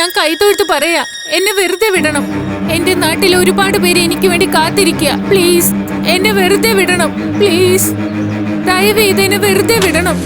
ഞാൻ കൈതൊഴുത്ത് പറയാ, എന്നെ വെറുതെ വിടണം. എന്റെ നാട്ടിൽ ഒരുപാട് പേര് എനിക്ക് വേണ്ടി കാത്തിരിക്കുക. പ്ലീസ് എന്നെ വെറുതെ വിടണം. പ്ലീസ് ദയവ് ചെയ്ത് എന്നെ വെറുതെ വിടണം.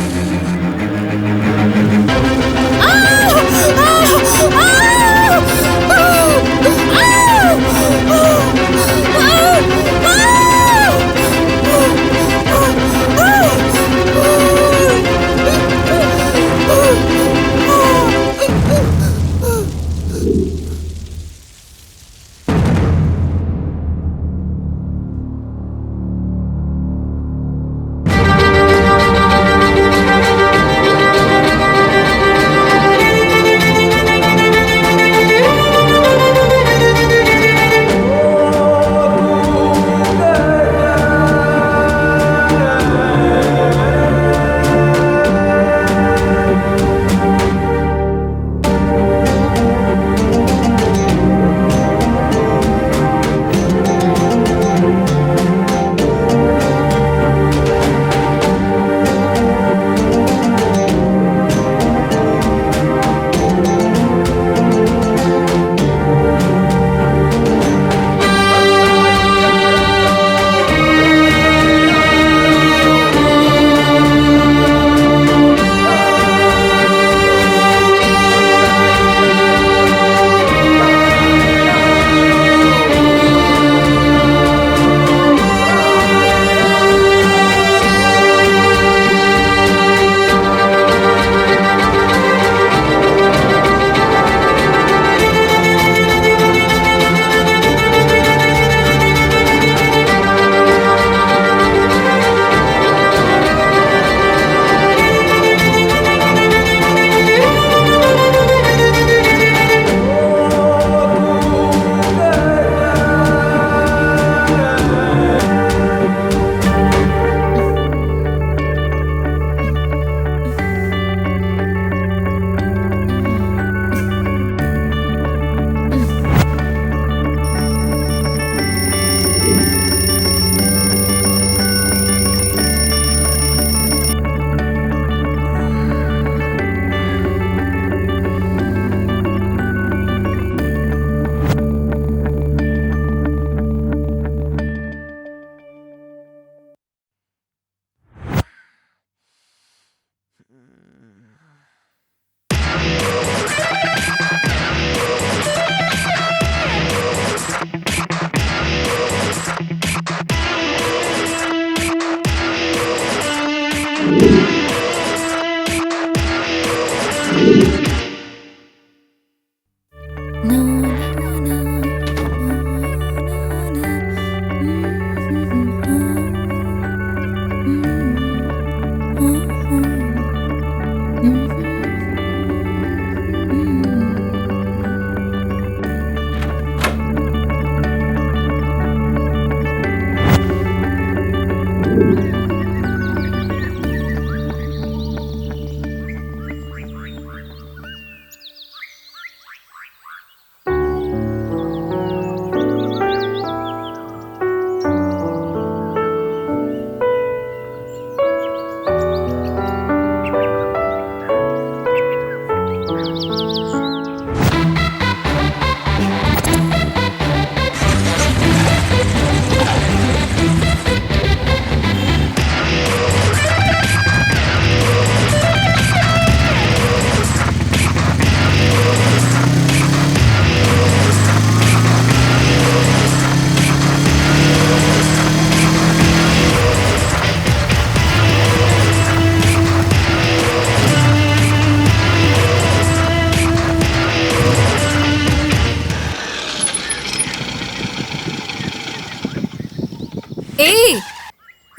ഏയ്,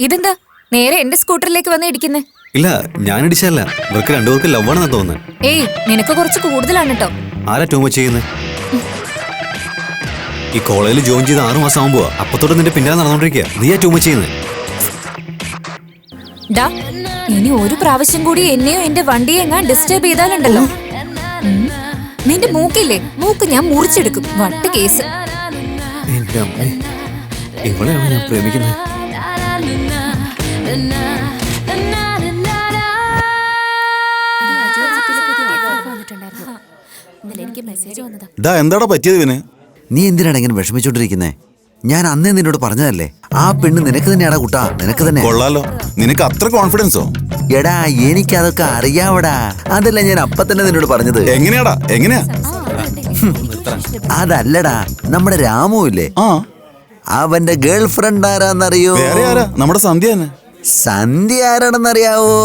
ഇതെന്താ നേരെ എന്റെ സ്കൂട്ടറിലേക്ക് വന്ന് ഇടിക്കുന്നേ? ഇല്ല, ഞാൻ ഇടിച്ചല്ല. ഇവർക്ക് രണ്ടുപേർക്ക് ലവ് ആണെന്ന് തോന്നുന്നു. ഏയ്, നിനക്ക് കുറച്ച് കൂടുതലാണ് കേട്ടോ. ആരാ ടൂമ ചെയ്യുന്നത്? ഈ കോളേജിൽ ജോയിൻ ചെയ്ത് 6 മാസം ആകുമ്പോ അപ്പത്തോടെ നിന്റെ പിന്നാലെ നടന്നോണ്ടിരിക്കുക. നീയാ ടൂമ ചെയ്യുന്നത്? ഡാ, ഇനി ഒരു പ്രാവശ്യം കൂടി എന്നെയോ എന്റെ വണ്ടിയെ എങ്ങാൻ ഡിസ്റ്റർബ് ചെയ്താലുണ്ടല്ലോ, നിന്റെ മൂക്കില്ലേ, മൂക്ക് ഞാൻ മുറിച്ചെടുക്കും. വട്ട് കേസ്. എന്റെ അമ്മേ, ഇവളെയാണ് ഞാൻ പ്രേമിക്കുന്നത്. എനിക്ക് എന്താടാ പറ്റിയത് ഇവന്? നീ എന്തിനാണ് ഇങ്ങനെ വിഷമിച്ചോണ്ടിരിക്കുന്നേ? ഞാൻ അന്നേ നിന്നോട് പറഞ്ഞതല്ലേ, ആ പെണ്ണ് നിനക്ക് തന്നെയാടാ കുട്ടാ, നിനക്ക് തന്നെ. കൊള്ളാലോ, നിനക്ക് അത്ര കോൺഫിഡൻസോ? എടാ എനിക്കതൊക്കെ അറിയാവടാ, അതല്ല ഞാൻ അപ്പൊ തന്നെ നിന്നോട് പറഞ്ഞത്. എങ്ങനെയാടാ, എങ്ങനെയാ? അതല്ലടാ, നമ്മുടെ രാമു ഇല്ലേ, ആ, അവന്റെ ഗേൾ ഫ്രണ്ട് ആരാന്നറിയോ? വേറെ ആരാ? നമ്മുടെ സന്ധ്യ തന്നെ. സന്ധ്യ ആരാണെന്നറിയാവോ?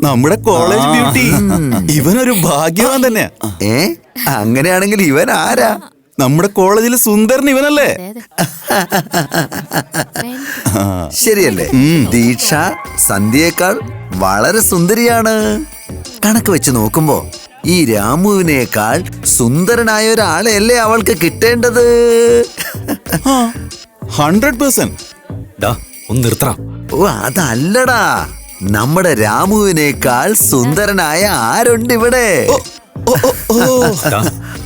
നമ്മുടെ കോളേജ് ബ്യൂട്ടി. ഇവനൊരു ഭാഗ്യവാൻ തന്നെയാ. അങ്ങനെയാണെങ്കിൽ ഇവൻ ആരാ? നമ്മുടെ കോളേജിലെ സുന്ദരൻ ഇവനല്ലേ? ശരിയല്ലേ? ദീക്ഷ സന്ധ്യയേക്കാൾ വളരെ സുന്ദരിയാണ്. കണക്ക് വെച്ച് നോക്കുമ്പോ ഈ രാമുവിനേക്കാൾ സുന്ദരനായ ഒരാളെയല്ലേ അവൾക്ക് കിട്ടേണ്ടത്? 100%. ഒന്ന് നിർത്തണം. ഓ അതല്ലടാ, നമ്മുടെ രാമുവിനേക്കാൾ സുന്ദരനായ ആരുണ്ട് ഇവിടെ?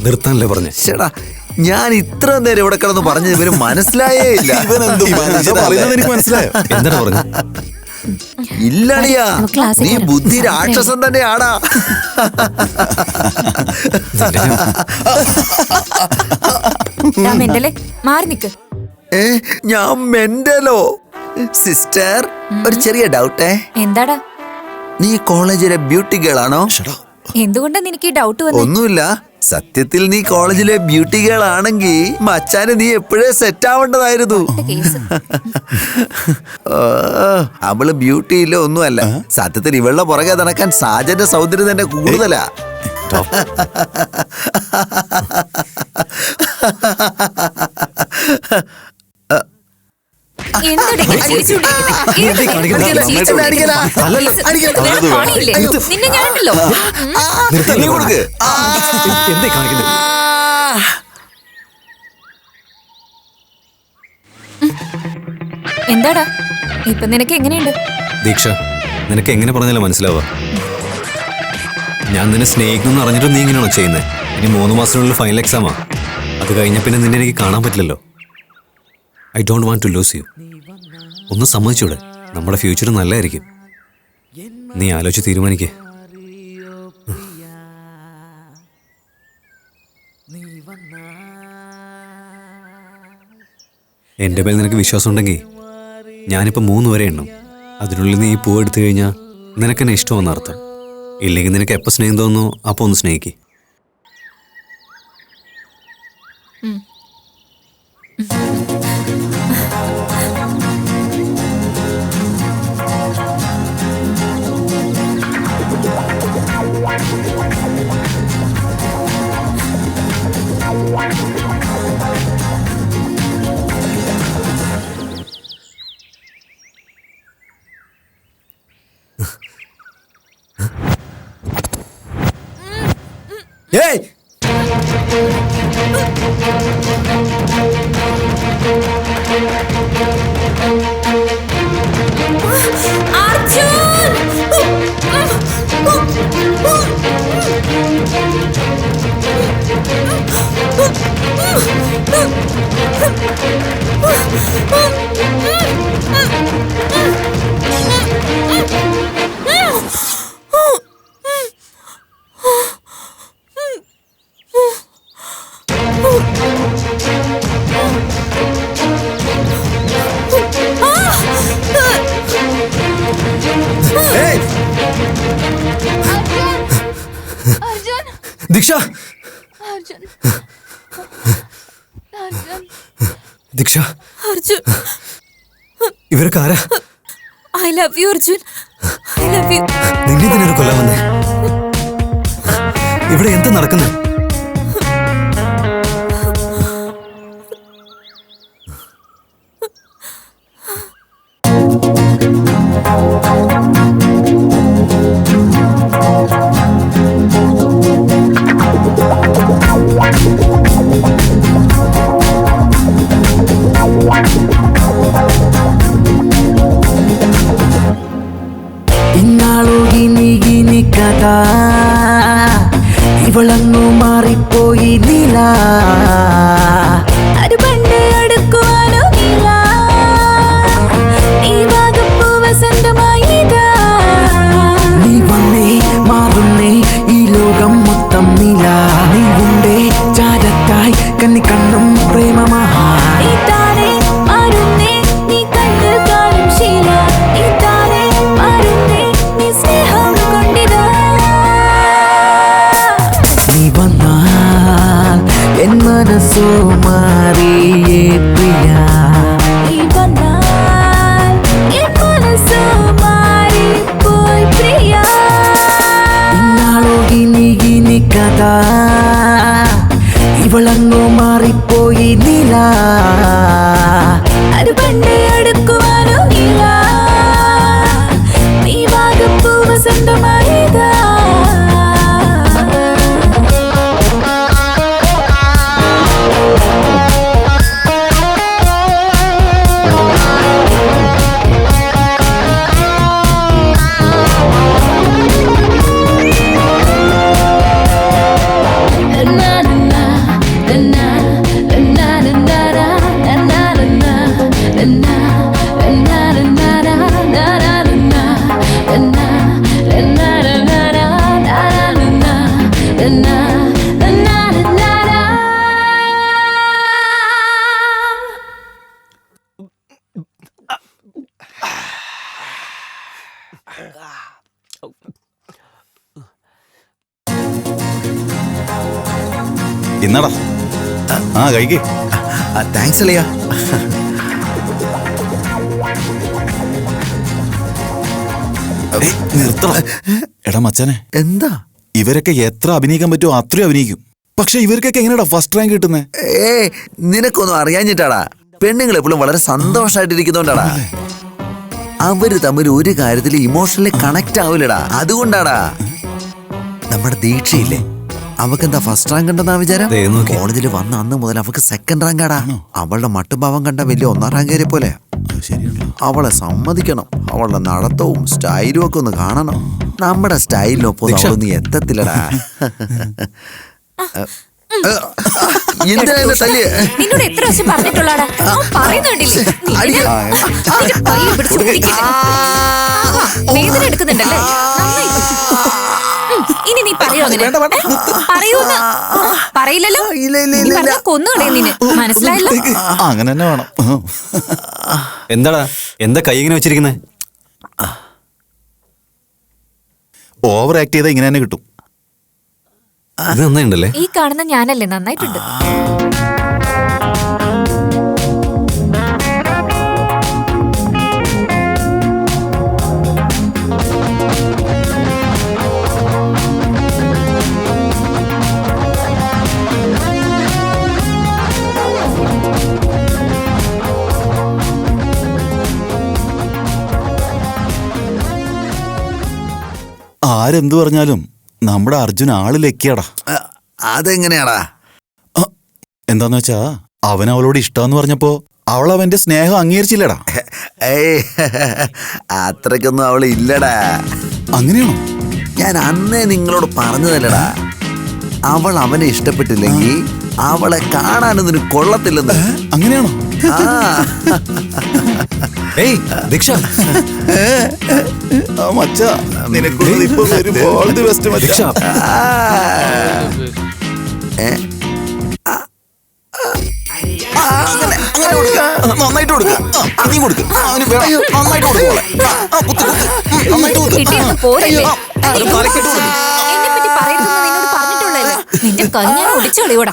നിർത്താനല്ലേ പറഞ്ഞേ? ചേടാ, ഞാൻ ഇത്ര നേരം ഇവിടെ കിടന്ന് പറഞ്ഞത് ഇവര് മനസ്സിലായേ ഇല്ല. എനിക്ക് മനസ്സിലായോ? എന്താണ് പറഞ്ഞ? ഇല്ലടിയാ, നീ ബുദ്ധി രാക്ഷസൻ തന്നെയാടാ. മാറി നിക്ക്. ഞാൻ മെന്റലോ? സിസ്റ്റർ, ഒരു ചെറിയ ഡൗട്ടേ. എന്താടാ? നീ കോളേജിലെ ബ്യൂട്ടി ഗേൾ ആണോ? എന്തുകൊണ്ടാ നിനക്ക് ഈ ഡൗട്ട് വന്നത്? ഒന്നുമില്ല, സത്യത്തിൽ നീ കോളേജിലെ ബ്യൂട്ടി ഗേൾ ആണെങ്കിൽ മച്ചാന് നീ എപ്പോഴേ സെറ്റ് ആവേണ്ടതായിരുന്നു. അവള് ബ്യൂട്ടിയില്ല ഒന്നുമല്ല, സത്യത്തിൽ ഇവളുടെ പുറകെ നടക്കാൻ സാജന്റെ സൗന്ദര്യം തന്നെ കൂടുതലാ. നിന്നെ ഞാനുണ്ടല്ലോ. എന്താടാ ഇപ്പൊ നിനക്ക് എങ്ങനെയുണ്ട്? ദീക്ഷ, നിനക്ക് എങ്ങനെ പറഞ്ഞാലും മനസ്സിലാവുക. ഞാൻ നിന്നെ സ്നേഹിക്കുന്നു അറിഞ്ഞിട്ട് നീ ഇങ്ങനെയാണോ ചെയ്യുന്നത്? ഇനി 3 മാസത്തിനുള്ളിൽ ഫൈനൽ എക്സാമാ. അത് കഴിഞ്ഞ പിന്നെ നിന്നെ എനിക്ക് കാണാൻ പറ്റില്ലല്ലോ. I don't want to lose you. ഒന്ന് സമ്മതിച്ചൂടെ? നമ്മുടെ ഫ്യൂച്ചർ നല്ലതായിരിക്കും. നീ ആലോചിച്ച് തീരുമാനിക്കേ. എൻ്റെ മേൽ നിനക്ക് വിശ്വാസം ഉണ്ടെങ്കിൽ ഞാനിപ്പോൾ 3 വരെ എണ്ണും. അതിനുള്ളിൽ നീ പൂ എടുത്തു കഴിഞ്ഞാൽ നിനക്കെന്നെ ഇഷ്ടമെന്ന് അർത്ഥം. ഇല്ലെങ്കിൽ നിനക്ക് എപ്പോൾ സ്നേഹം തോന്നുന്നു അപ്പോൾ ഒന്ന് സ്നേഹിക്ക്. ഏയ്, ദീക്ഷ, ദീക്ഷ, അർജുൻ, ഇവരൊക്കെ ആരാ? I love you Arjun, I love you. നിന്നെ തന്നെ കൊല്ലാൻ വന്നേ? ഇവിടെ എന്താ നടക്കുന്നത്? ഇവളങ്ങു മാറിപ്പോയി നീല, അത് പണ്ട് അടുക്കുവാനോ നീല, ഈ വകുപ്പ് വസന്തമായിതാ. നീ വന്നേ മാറുന്നേ ഈ ലോകം മൊത്തം നീല, നീ ഉണ്ടേ ഇവളങ്ങോ മാറിപ്പോയി നീല അത് പണ്ടേ അടുക്കുവാനോ ഇല്ല നീ വാഗപ്പൂ വസന്തമായതാ ഇന്നടാ കഴിക്കേ. താങ്ക്സ് അളിയ. നിർത്തണം. എടാ മച്ചാനെ, എന്താ ഇവരൊക്കെ എത്ര അഭിനയിക്കാൻ പറ്റുമോ അത്രയും അഭിനയിക്കും. പക്ഷെ ഇവർക്കൊക്കെ എങ്ങനെയാ ഫസ്റ്റ് റാങ്ക് കിട്ടുന്നേ? നിനക്കൊന്നും അറിയാഞ്ഞിട്ടാടാ. പെണ്ണുങ്ങൾ എപ്പോഴും വളരെ സന്തോഷമായിട്ടിരിക്കുന്നോണ്ടാടാ. അവര് തമ്മിൽ ഒരു കാര്യത്തിൽ ഇമോഷണലി കണക്ട് ആവില്ലടാ. അതുകൊണ്ടാടാ. നമ്മുടെ ദീക്ഷയില്ലേ, അവക്കെന്താ ഫസ്റ്റ് റാങ്ക് ഉണ്ടെന്നാ വിചാരം? കോളേജിൽ വന്ന അന്ന് മുതൽ അവക്ക് സെക്കൻഡ് റാങ്ക് ആടാ. അവളുടെ മട്ടുഭാവം കണ്ട വലിയ ഒന്നാം റാങ്കേരെ പോലെ. അവളെ സമ്മതിക്കണം. അവളുടെ നടത്തവും സ്റ്റൈലും ഒക്കെ ഒന്ന് കാണണം. നമ്മുടെ സ്റ്റൈലിനൊപ്പം അവളൊന്നും എത്തത്തില്ലടാ. എന്തിനാ എന്നെ തല്ലിയേ? നിന്നോട് എത്ര ദിവസം പറഞ്ഞിട്ടുള്ളാടാ? പറയുന്നുണ്ടില്ലേ? വേദന എടുക്കുന്നുണ്ടല്ലേ? ഇനി നീ പറയോ? അങ്ങനെ പറയൂന്ന് പറയില്ലല്ലോ. കൊന്നുകളേ നിന്നെ, മനസ്സിലായല്ലോ? അങ്ങനെ തന്നെ വേണം. എന്താടാ, എന്താ കൈ ഇങ്ങനെ വെച്ചിരിക്കുന്നേ? ഓവർ ആക്ട് ചെയ്താൽ ഇങ്ങനെ തന്നെ കിട്ടും. ഇത് നന്നായിണ്ടല്ലേ? ഈ കാണുന്ന ഞാനല്ലേ? നന്നായിട്ടുണ്ട്. ആരെന്തു പറഞ്ഞാലും നമ്മുടെ അർജുൻ ആള് ലക്കിയാടാ. അതെങ്ങനെയാടാ? എന്താന്ന് വെച്ചാ അവൻ അവളോട് ഇഷ്ടമെന്ന് പറഞ്ഞപ്പോ അവൾ അവന്റെ സ്നേഹം അംഗീകരിച്ചില്ലടാ. അത്രക്കൊന്നും അവള് ഇല്ലടാ. അങ്ങനെയാണോ? ഞാൻ അന്നേ നിങ്ങളോട് പറഞ്ഞതല്ലടാ. അവൾ അവനെ ഇഷ്ടപ്പെട്ടില്ലെങ്കിൽ അവളെ കാണാനൊന്നിന് കൊള്ളത്തില്ലെന്ന്. അങ്ങനെയാണോ? ഏയ് ദീക്ഷ, മച്ചാ, നിനക്കുള്ളത് ഇപ്പൊ വരും. All the best, മച്ചാ. നന്നായിട്ട് കൊടുക്കുക. ഇനിയും കൊടുക്കുക. അവന് വേണം. നന്നായിട്ട് കൊടുക്കുക. കിട്ടിയൊന്നും പോരല്ലേ? എന്നെപ്പറ്റി പറയരുതെന്ന് നിന്നോട് പറഞ്ഞിട്ടുള്ളല്ലേ? നിന്റെ കൈ ഞാൻ ഒടിച്ചു കളയൂടാ.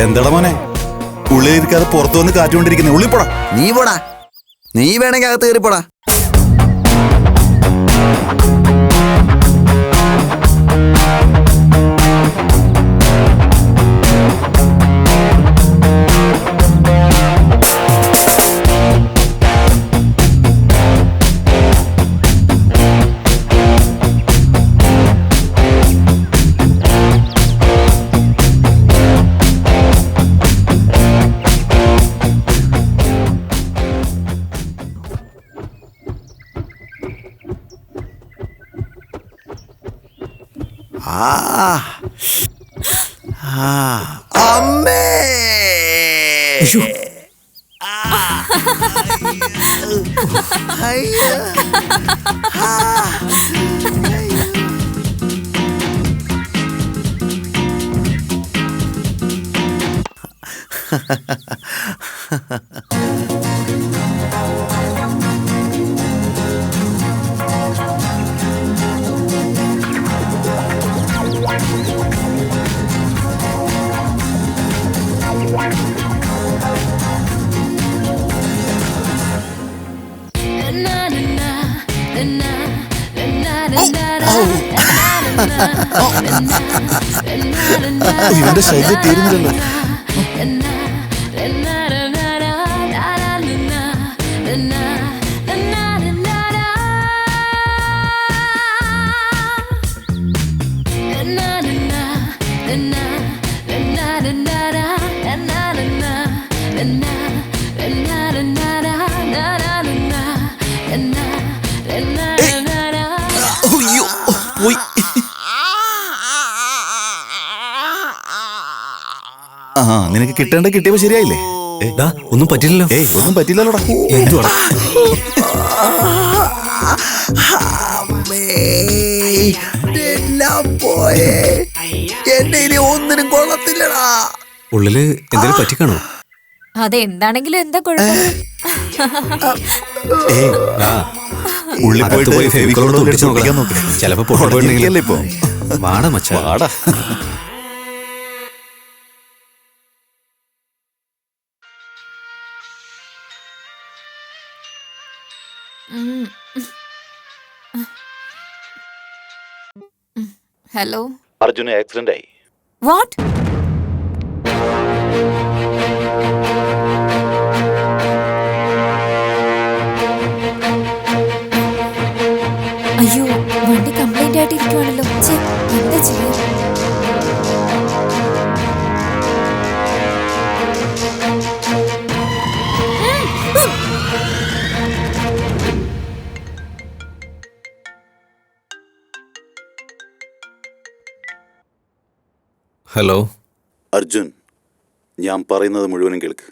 എന്താടാ മോനെ, ഉള്ളിലിരിക്കാതെ പുറത്തു വന്ന് കാറ്റുകൊണ്ടിരിക്കുന്നത്? ഉള്ളിൽ പോടാ. നീ പോടാ. നീ വേണമെങ്കിൽ അകത്ത് കയറിപ്പോടാ. അമ്മേ, ഇവന്റെ ശല്യം തീരുന്നില്ലല്ലോ. അയ്യോ, പോയി. ആ, നിനക്ക് കിട്ടേണ്ട കിട്ടിയപ്പോ ശരിയായില്ലേ? ഡാ, ഒന്നും പറ്റില്ലല്ലോ. ഏയ്, ഒന്നും പറ്റില്ലല്ലോടാ. എന്തുവാടാ? അമ്മേ, എല്ലാം പോയേ. എന്നെ ഇനി ഒന്നിനും കൊള്ളത്തില്ലടാ. ഉള്ളില് എന്തെങ്കിലും പറ്റിക്കാണോ? അതെന്താണെങ്കിലും എന്താ കുഴപ്പം? ഏയ്, ഡാ, ഉള്ളിൽ അകത്ത് പോയിട്ട് പോയി ഫെവിക്കോൾ ഫെവിക്കോൾ കൊണ്ട് ഒട്ടിച്ച് ഒട്ടിക്കാൻ നോക്കാം. നോക്ക്. ചിലപ്പോ പൊട്ടിപ്പോയിട്ടുണ്ടെങ്കിൽ ഉടഞ്ഞിരിക്കുകയല്ലേ ഇപ്പൊ? വാടാ മച്ചാ. വാടാ. ഹലോ, അർജുന് ആക്സിഡന്റ് ആയി. വാട്ട്? അയ്യോ, വണ്ടി കംപ്ലൈന്റ് ആയിട്ട് ഇരിക്കുവാണല്ലോ. എന്താ ചെയ്യാ? ഹലോ അർജുൻ, ഞാൻ പറയുന്നത് മുഴുവനും കേൾക്ക്.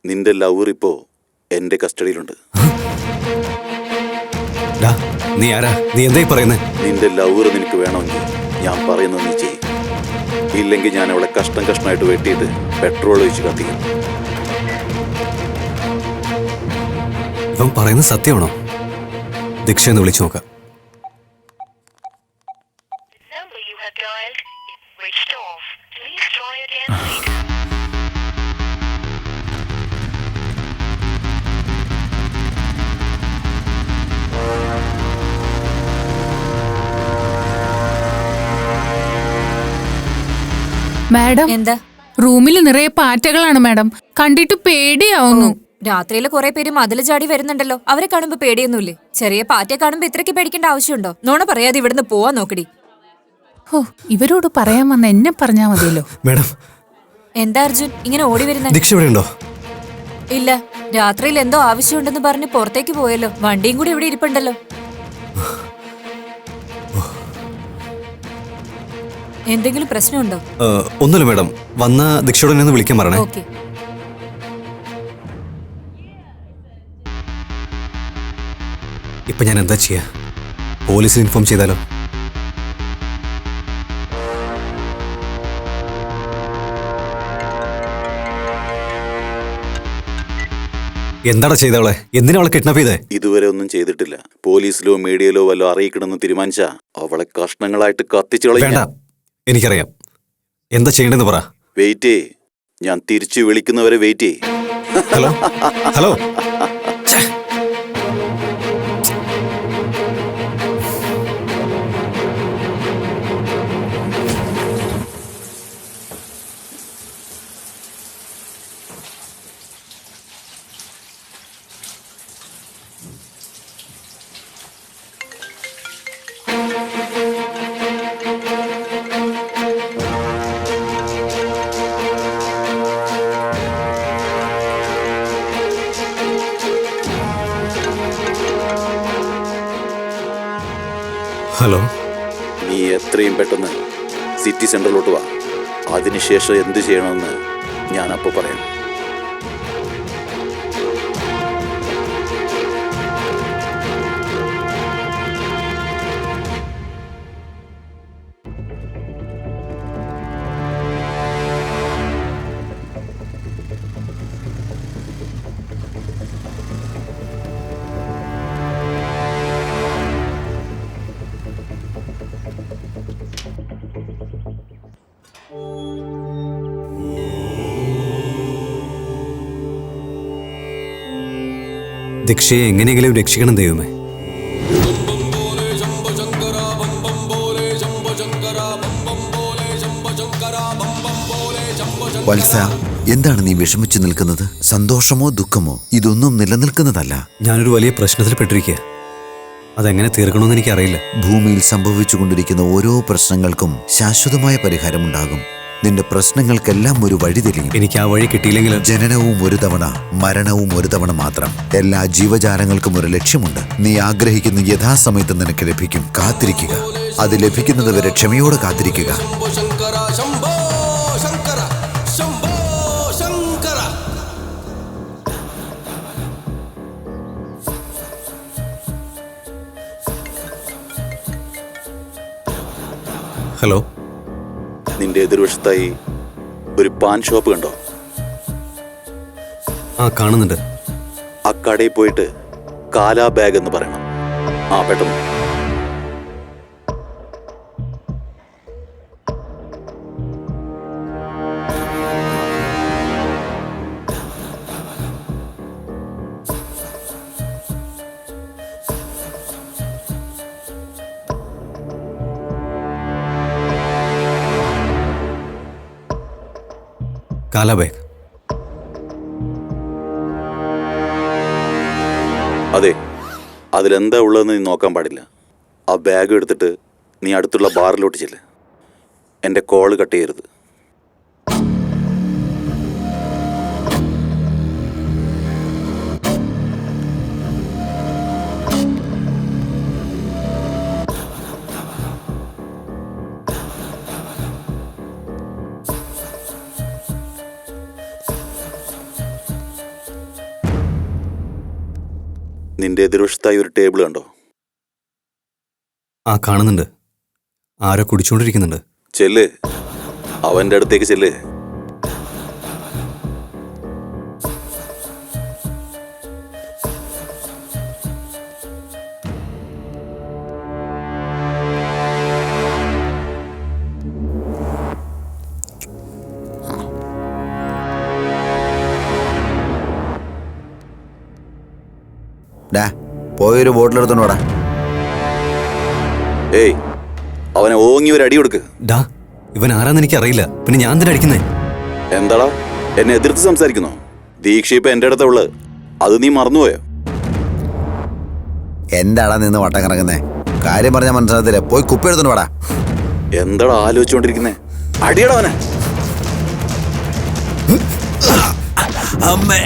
നിന്റെ ലവർ ഇപ്പോ എന്റെ കസ്റ്റഡിയിലുണ്ട്. ഡാ, നീ ആരാ? നീ എന്തായി പറയുന്നേ? നിന്റെ ലവർ നിനക്ക് വേണമെങ്കിൽ ഞാൻ പറയുന്നത് നീ ചെയ്യും. ഇല്ലെങ്കിൽ ഞാൻ അവളെ കഷ്ടം കഷ്ടമായിട്ട് വെട്ടിയിട്ട് പെട്രോൾ ഒഴിച്ച് കത്തിക്കും. ഇവൻ പറയുന്നത് സത്യമാണോ? ദീക്ഷ എന്ന് വിളിച്ചു നോക്കാം. number you have dialed is switched off. Please try again later. Madam, എന്താ? റൂമിൽ നിറയെ പാറ്റകളാണ് മാഡം. കണ്ടിട്ട് പേടിയാവുന്നു. രാത്രിയില് കുറെ പേര് മതില് ചാടി വരുന്നുണ്ടല്ലോ. അവരെ കാണുമ്പോ പേടിയൊന്നുമില്ലേ? ചെറിയ പാറ്റയെ കാണുമ്പോ ഇത്രയ്ക്ക് പേടിക്കേണ്ട ആവശ്യമുണ്ടോ? നോണ പറയാതെ ഇവിടുന്ന് പോവാൻ നോക്കടി. ഓ, ഇവരോട് പറയാൻ വന്ന എന്നെ പറഞ്ഞാ മതിയല്ലോ. മേഡം, എന്താ അർജുൻ ഇങ്ങനെ ഓടി വരുന്ന? ദീക്ഷ ഇവിടെ ഉണ്ടോ? ഇല്ല, രാത്രിയിൽ എന്തോ ആവശ്യമുണ്ടെന്ന് പറഞ്ഞ് പുറത്തേക്ക് പോയല്ലോ. വണ്ടിയും കൂടി ഇവിടെ ഇരിപ്പുണ്ടല്ലോ. എന്തെങ്കിലും പ്രശ്നമുണ്ടോ? ഒന്നുമില്ല മേഡം. വന്ന ദീക്ഷയോട് എന്നെ ഒന്ന് വിളിക്കാൻ പറയണേ. ഓക്കെ. ഇപ്പൊ ഞാൻ എന്താ ചെയ്യാ? പോലീസിൽ ഇൻഫോം ചെയ്താലോ? എന്താടാ ചെയ്തവളെ? എന്തിനാ അവളെ കിഡ്നാപ്പ് ചെയ്തേ? ഇതുവരെ ഒന്നും ചെയ്തിട്ടില്ല. പോലീസിലോ മീഡിയയിലോ വല്ലോ അറിയിക്കണമെന്ന് തീരുമാനിച്ചാ അവളെ കഷ്ണങ്ങളായിട്ട് കത്തിച്ചു വേണ്ട, കളയാം. എനിക്കറിയാം. എന്താ ചെയ്യണ്ടെന്ന് പറ. വെയിറ്റ് ചെയ്യ്, ഞാൻ തിരിച്ചു വിളിക്കുന്നവരെ വെയിറ്റ് ചെയ്യ്. Hello hello. ഹലോ. നീ എത്രയും പെട്ടെന്ന് സിറ്റി സെന്ററിലോട്ട് വാ. അതിനുശേഷം എന്ത് ചെയ്യണമെന്ന് ഞാൻ അപ്പോൾ പറയാം. ദീക്ഷയെ എങ്ങനെയെങ്കിലും രക്ഷിക്കണം ദൈവമേ. വത്സ, എന്താണ് നീ വിഷമിച്ചു നിൽക്കുന്നത്? സന്തോഷമോ ദുഃഖമോ ഇതൊന്നും നിലനിൽക്കുന്നതല്ല. ഞാനൊരു വലിയ പ്രശ്നത്തിൽ പെട്ടിരിക്കുക. അതെങ്ങനെ തീർക്കണമെന്ന് എനിക്കറിയില്ല. ഭൂമിയിൽ സംഭവിച്ചുകൊണ്ടിരിക്കുന്ന ഓരോ പ്രശ്നങ്ങൾക്കും ശാശ്വതമായ പരിഹാരമുണ്ടാകും. നിന്റെ പ്രശ്നങ്ങൾക്കെല്ലാം ഒരു വഴി തെളിയും. എനിക്ക് ആ വഴി കിട്ടിയില്ലെങ്കിൽ ജനനവും ഒരു തവണ, മരണവും ഒരു തവണ മാത്രം. എല്ലാ ജീവജാലങ്ങൾക്കും ഒരു ലക്ഷ്യമുണ്ട്. നീ ആഗ്രഹിക്കുന്ന യഥാസമയത്ത് നിനക്ക് ലഭിക്കും. കാത്തിരിക്കുക. അത് ലഭിക്കുന്നതുവരെ ക്ഷമയോടെ കാത്തിരിക്കുക. ഹലോ, നിന്റെ എതിർവശത്തായി ഒരു പാൻ ഷോപ്പ് കണ്ടോ? ആ കാണുന്നുണ്ട്. ആ കടയിൽ പോയിട്ട് കാലാ ബാഗ് എന്ന് പറയണം. ആ പെട്ടെന്ന്. കാലാ ബാഗ്. അതെ, അതിലെന്താ ഉള്ളതെന്ന് നീ നോക്കാൻ പാടില്ല. ആ ബാഗ് എടുത്തിട്ട് നീ അടുത്തുള്ള ബാറിലോട്ട് ചെല്ല്. എൻ്റെ കോള് കട്ട് ചെയ്യരുത്. നിന്റെ എതിർവശത്തായി ഒരു ടേബിൾ കണ്ടോ? ആ കാണുന്നുണ്ട്. ആരോ കുടിച്ചുകൊണ്ടിരിക്കുന്നുണ്ട്. ചെല്ല്, അവൻ്റെ അടുത്തേക്ക് ചെല്ല്. ഡാ, പോയൊരു ബോട്ടിലെടുത്തോണ്ട് വാടാ. ഏയ്, അവനെ ഓങ്ങി ഒരു അടി കൊടുക്ക്. ഡാ, ഇവൻ ആരാന്ന് എനിക്ക് അറിയില്ല. പിന്നെ ഞാൻ തന്നെ അടിക്കുന്നേ. എന്താടാ, എന്നെ എതിർത്ത് സംസാരിക്കുന്നോ? ദീക്ഷ ഇപ്പൊ എൻ്റെ അടുത്ത ഉള്ളത്, അത് നീ മറന്നുപോയോ? എന്താടാ നിന്ന് വട്ടം കറങ്ങുന്നേ? കാര്യം പറഞ്ഞാൽ മനസ്സിലാകത്തില്ലേ? പോയി കുപ്പി എടുത്തോണ്ട് വാടാ. എന്താടാ ആലോചിച്ചുകൊണ്ടിരിക്കുന്നേ? അടിയടാ അവനെ. അമ്മേ,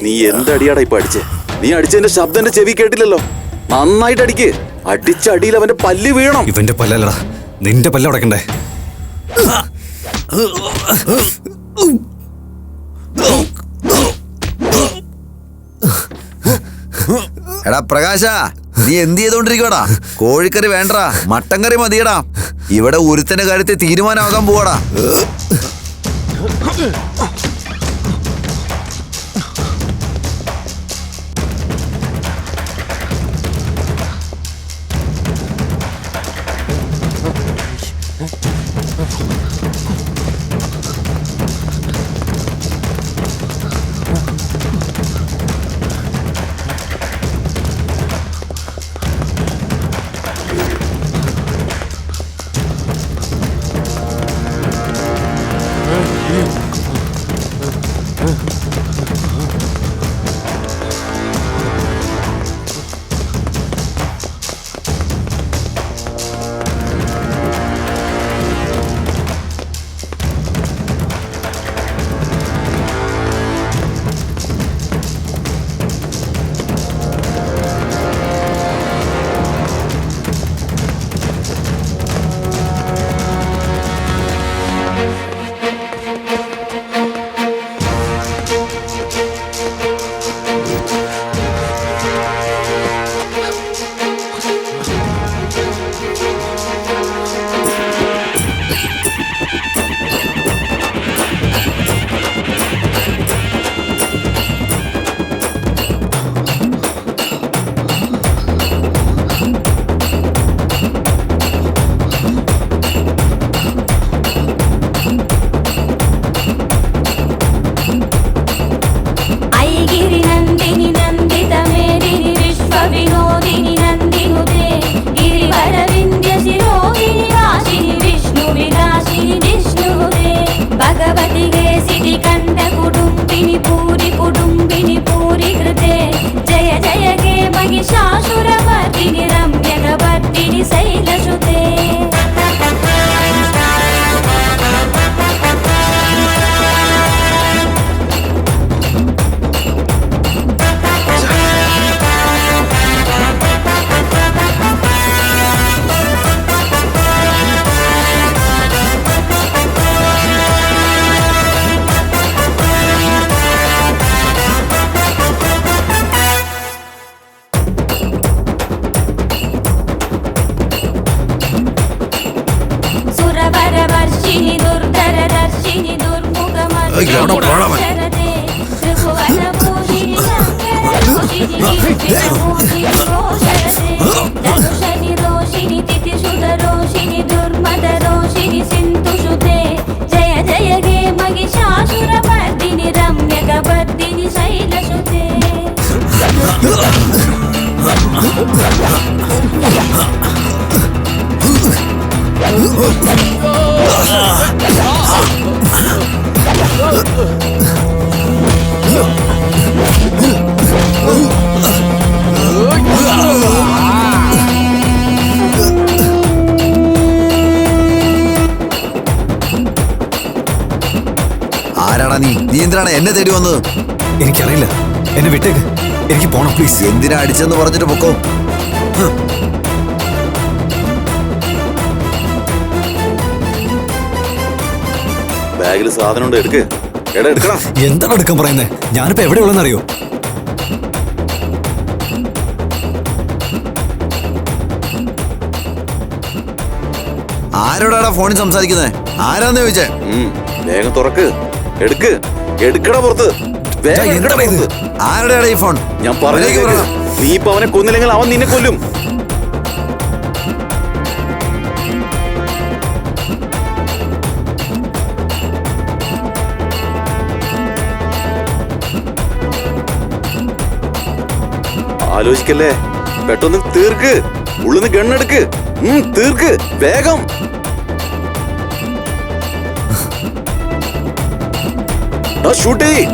നീ എന്തടിയാടാ ഇപ്പൊ അടിച്ചേ? നീ അടിച്ചതിന്റെ ശബ്ദം എന്റെ ചെവി കേട്ടില്ലല്ലോ. നന്നായിട്ട് അടിക്ക്. അടിച്ച അടിയിൽ അവന്റെ പല്ല് വീഴണം. ഇവന്റെ പല്ലല്ലടാ, നിന്റെ പല്ല് ഉടക്കണ്ടേ? എടാ പ്രകാശ, നീ എന്ത് ചെയ്തോണ്ടിരിക്കടാ? കോഴിക്കറി വേണ്ടടാ, മട്ടൻ കറി മതിയടാ. ഇവിടെ ഒരുത്തന്റെ കാര്യത്തിൽ തീരുമാനമാകാൻ പോവാടാ. जय जय गे महिषासुरमर्दिनि रम्यकवर्दिनि शैलसुते ആരാടാ നീ എന്തിനാണ് എന്നെ തേടി വന്നത്? എനിക്കറിയില്ല, എന്നെ വിട്ടേക്ക്, എനിക്ക് പോണം പ്ലീസ്. എന്തിനാ അടിച്ചെന്ന് പറഞ്ഞിട്ട് പൊക്കോ. ബാഗിൽ സാധനം ഉണ്ട്, എടുക്ക്. എടാ എടുക്കണം. എന്താണ് എടുക്കാൻ പറയുന്നത്? ഞാനിപ്പോ എവിടെയുള്ളതെന്ന് അറിയോ? ആരോടാടാ ഫോണിൽ സംസാരിക്കുന്നത്? ആരാന്ന് ചോദിച്ചേ? വേഗം തുറക്ക്, എടുക്ക്, എടുക്കടാ പുറത്ത്. വേഗം എടുക്കടാ പുറത്ത്. ആരുടെയാടാ ഈ ഫോൺ? ഞാൻ പറഞ്ഞേക്ക്. നീ ഇപ്പൊ അവനെ കൊന്നില്ലെങ്കിൽ അവൻ നിന്നെ കൊല്ലും. ആലോചിക്കല്ലേ, പെട്ടെന്ന് തീർക്ക്. ഉള്ളിന്ന് ഗണ്ണെടുക്ക്, തീർക്ക് വേഗം. ഷൂട്ട് ചെയ്യ്.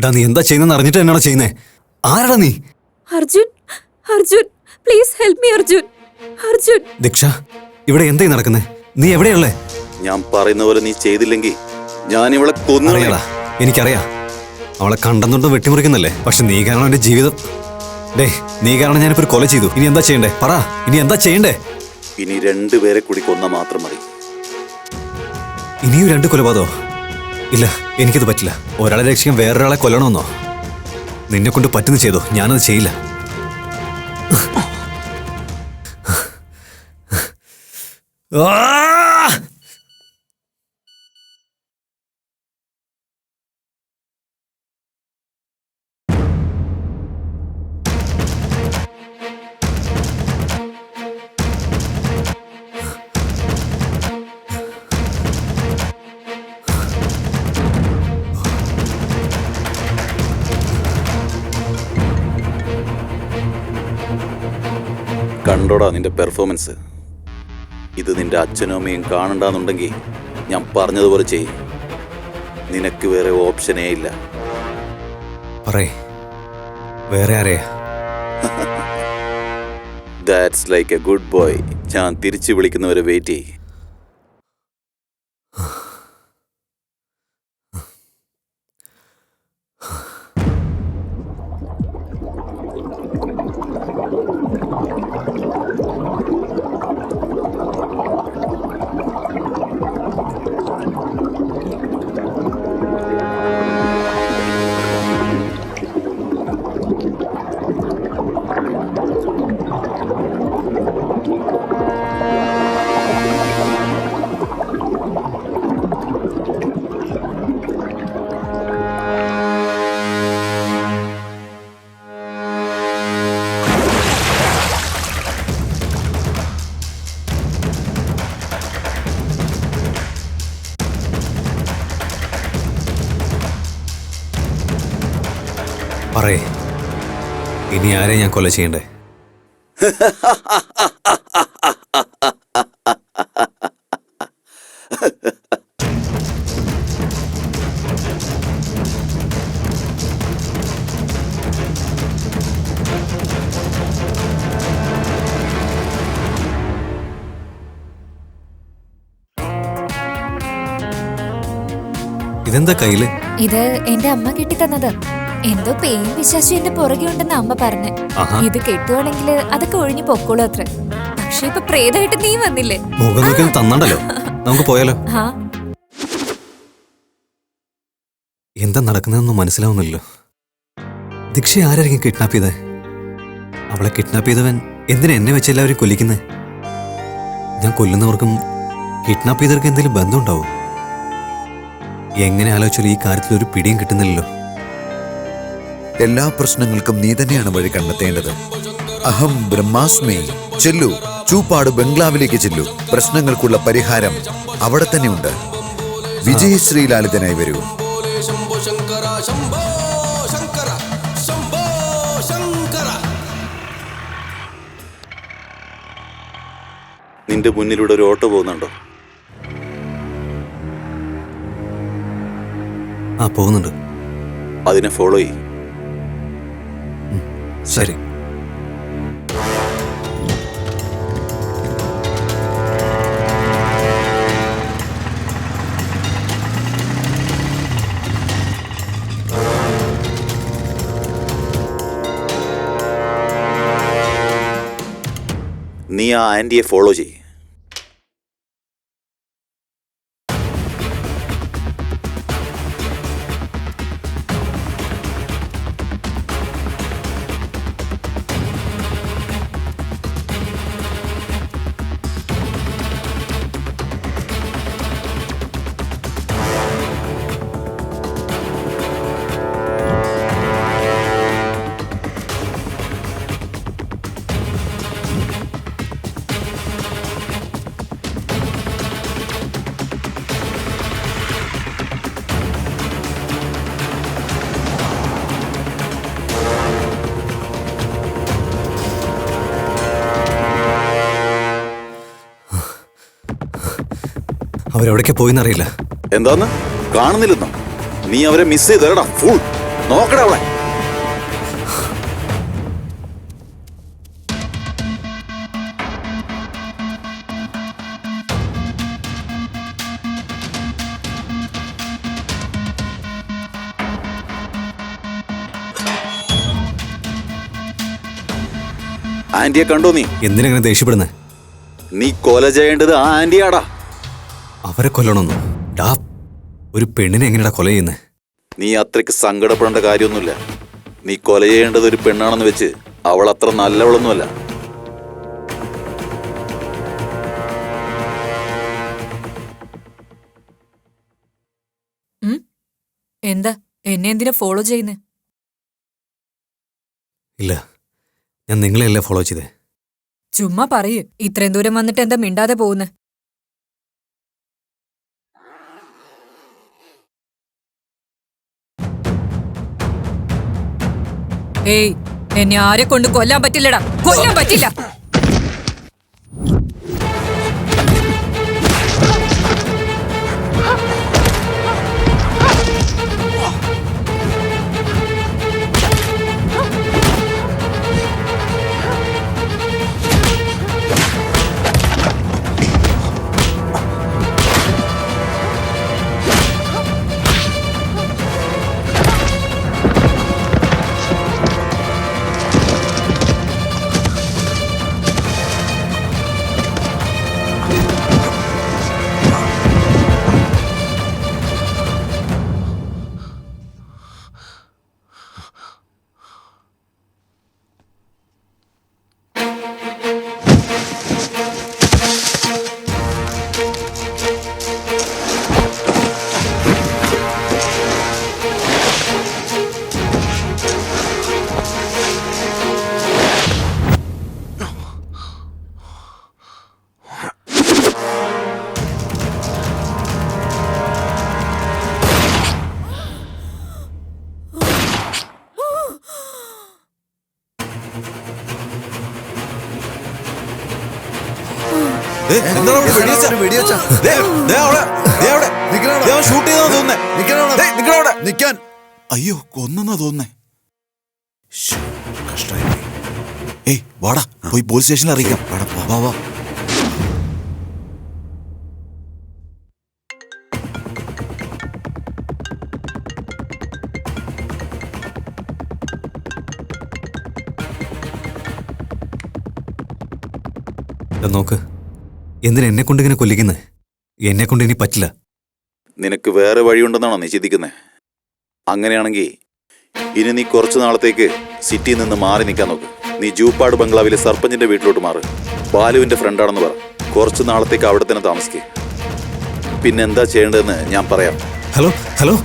ഡാ, നീ എന്താ ചെയ്യുന്നെന്ന് അറിഞ്ഞിട്ട് എന്നാണോ ചെയ്യുന്നേ? ആരാടാ നീ? Arjun, Arjun, please help me Arjun. Arjun. Diksha, ഇവിടെ എന്തായി നടക്കുന്നേ? നീ എവിടെയുള്ളേ? ഞാൻ പറയുന്ന പോലെ നീ ചെയ്തില്ലെങ്കിൽ ഞാൻ ഇവളെ അറിയാടാ, എനിക്കറിയാം. അവളെ കണ്ടെന്നുണ്ട് വെട്ടിമുറിക്കുന്നല്ലേ. പക്ഷെ നീ കാരണം എന്റെ ജീവിതം. ഡേ, നീ കാരണം ഞാനിപ്പോ ഒരു കൊല ചെയ്തു. ഇനി എന്താ ചെയ്യണ്ടേ? പറ, ഇനി എന്താ ചെയ്യണ്ടേ? ഇനി രണ്ടുപേരെ കൂടി കൊന്ന മാത്രം മതി. ഇനിയും 2 കൊലപാതകോ? ഇല്ല, എനിക്കത് പറ്റില്ല. ഒരാളെ രക്ഷിക്കാൻ വേറൊരാളെ കൊല്ലണമെന്നോ? നിന്നെ കൊണ്ട് പറ്റുന്ന ചെയ്തോ, ഞാനത് ചെയ്യില്ല. കണ്ടോടാ നിന്റെ പെർഫോമൻസ്. ഇത് നിന്റെ അച്ഛനും അമ്മയും കാണണ്ടെന്നുണ്ടെങ്കിൽ ഞാൻ പറഞ്ഞതുപോലെ ചെയ്യും. നിനക്ക് വേറെ ഓപ്ഷനേ ഇല്ല. പറയേ, വേറെ ആരെയാ? That's like A good boy. ഞാൻ തിരിച്ചു വിളിക്കുന്നവരെ വെയിറ്റ് ചെയ്യും. പറയേ, ഇനി ആരെ ഞാൻ കൊല ചെയ്യണ്ടേ? ഇതെന്താ കയ്യില്? ഇത് എന്റെ അമ്മ കെട്ടിത്തന്നത്. എന്തോ പേയും വിശ്വാസം എന്റെ പുറകെ ഉണ്ടെന്ന് അമ്മ പറഞ്ഞു. ആഹാ. ഇത് കെട്ടുവാണെങ്കിൽ അതൊക്കെ ഒഴിഞ്ഞു പൊക്കോളൂ അത്ര. പക്ഷെ ഇപ്പൊ പ്രേതമായിട്ട് നീ വന്നില്ലേ? മുഖം നോക്കി തന്നണ്ടല്ലോ. നമുക്ക് പോയാലോ? ആ എന്താ നടക്കുന്നതെന്ന് മനസ്സിലാവുന്നില്ലല്ലോ. ദീക്ഷ ആരായിരിക്കും കിഡ്നാപ്പ് ചെയ്തേ? അവളെ കിഡ്നാപ്പ് ചെയ്തവൻ എന്തിനാ എന്നെ വെച്ച് എല്ലാവരും കൊല്ലിക്കുന്നേ? ഞാൻ കൊല്ലുന്നവർക്കും കിഡ്നാപ്പ് ചെയ്തവർക്ക് എന്തെങ്കിലും ബന്ധമുണ്ടാവും? എങ്ങനെ ആലോചിച്ചാലും ഈ കാര്യത്തിൽ ഒരു പിടിയും കിട്ടുന്നില്ലല്ലോ. എല്ലാ പ്രശ്നങ്ങൾക്കും നീ തന്നെയാണ് വഴി കണ്ടെത്തേണ്ടത്. അഹം ബ്രഹ്മാസ്മി. ചെല്ലു, ചൂപ്പാട് ബംഗ്ലാവിലേക്ക് ചെല്ലു. പ്രശ്നങ്ങൾക്കുള്ള പരിഹാരം അവിടെ തന്നെയുണ്ട്. വിജയശ്രീലാളിതനായി വരൂ. നിന്റെ മുന്നിലൂടെ ഒരു ഓട്ടോ പോകുന്നുണ്ടോ? ആ പോകുന്നുണ്ട്. അതിനെ ഫോളോ ചെയ്യും. ശരി. നീ ആ ആൻറ്റിയെ ഫോളോ ചെയ്യും. അവരെവിടേക്കാ പോയിന്നറിയില്ല. എന്താന്ന് കാണുന്നില്ലെന്നോ? നീ അവരെ മിസ് ചെയ്തരടാ ഫുൾ. നോക്കടാ അവളെ. ആന്റിയെ കണ്ടോ നീ? എന്തിനെങ്ങനെ ദേഷ്യപ്പെടുന്നേ? നീ കൊല ചെയ്യേണ്ടത് ആ ആന്റിയാടാ. അവരെ കൊല്ലണമെന്നോ? ഡാ, ഒരു പെണ്ണിനെ എങ്ങനെയാ കൊല ചെയ്യുന്നേ? നീ അത്രയ്ക്ക് സങ്കടപ്പെടേണ്ട കാര്യമൊന്നുമില്ല. നീ കൊല ചെയ്യേണ്ടത് ഒരു പെണ്ണാണെന്ന് വെച്ച് അവൾ അത്ര നല്ലവളൊന്നുമല്ല. എന്താ എന്നെ എന്തിനാ ഫോളോ ചെയ്യുന്നേ? ഇല്ല, ഞാൻ നിങ്ങളെയല്ലേ ഫോളോ ചെയ്തേ. ചുമ്മാ പറയൂ. ഇത്രയും ദൂരം വന്നിട്ട് എന്താ മിണ്ടാതെ പോകുന്നേ? ഏയ്, എന്നെ ആരെ കൊണ്ട് കൊല്ലാൻ പറ്റില്ലടാ. കൊല്ലാൻ പറ്റില്ല. അയ്യോ, കൊന്നെന്നാ തോന്നുന്നേ. കഷ്ടായി. ഏയ് വാടാ, പോയി പോലീസ് സ്റ്റേഷനിൽ അറിയിക്കാം. വാ വാ. എന്തിനാ എന്നെ കൊണ്ട് ഇങ്ങനെ കൊല്ലിക്കുന്നത്? എന്നെ കൊണ്ട് ഇനി പറ്റില്ല. നിനക്ക് വേറെ വഴിയുണ്ടെന്നാണോ നീ ചിന്തിക്കുന്നത്? അങ്ങനെയാണെങ്കിൽ ഇനി നീ കുറച്ചു നാളത്തേക്ക് സിറ്റിയിൽ നിന്ന് മാറി നിൽക്കാൻ നോക്ക്. നീ ജൂപ്പാട് ബംഗ്ലാവിലെ സർപ്പഞ്ചിന്റെ വീട്ടിലോട്ട് മാറ്. ബാലുവിന്റെ ഫ്രണ്ടാണെന്ന് പറ. കുറച്ചു നാളത്തേക്ക് അവിടെ തന്നെ താമസിക്കുക. പിന്നെ എന്താ ചെയ്യേണ്ടതെന്ന് ഞാൻ പറയാം. ഹലോ ഹലോ,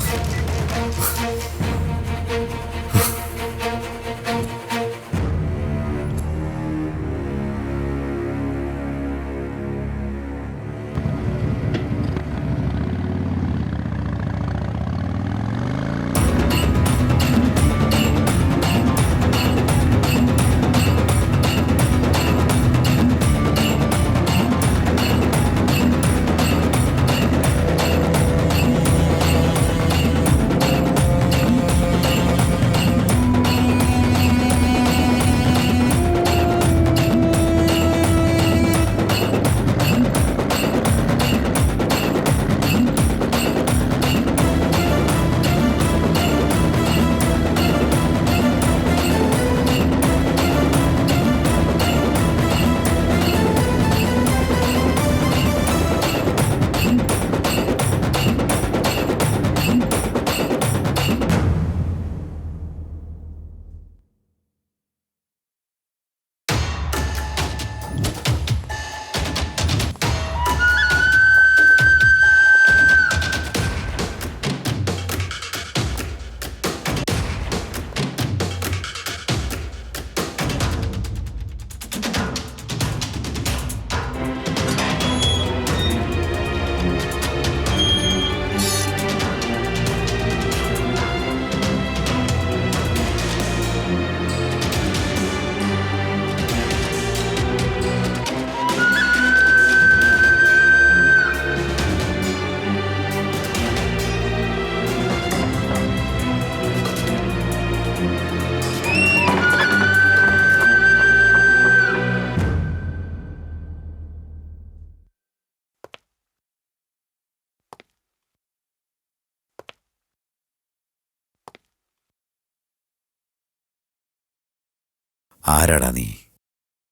ആരാടാ നീ?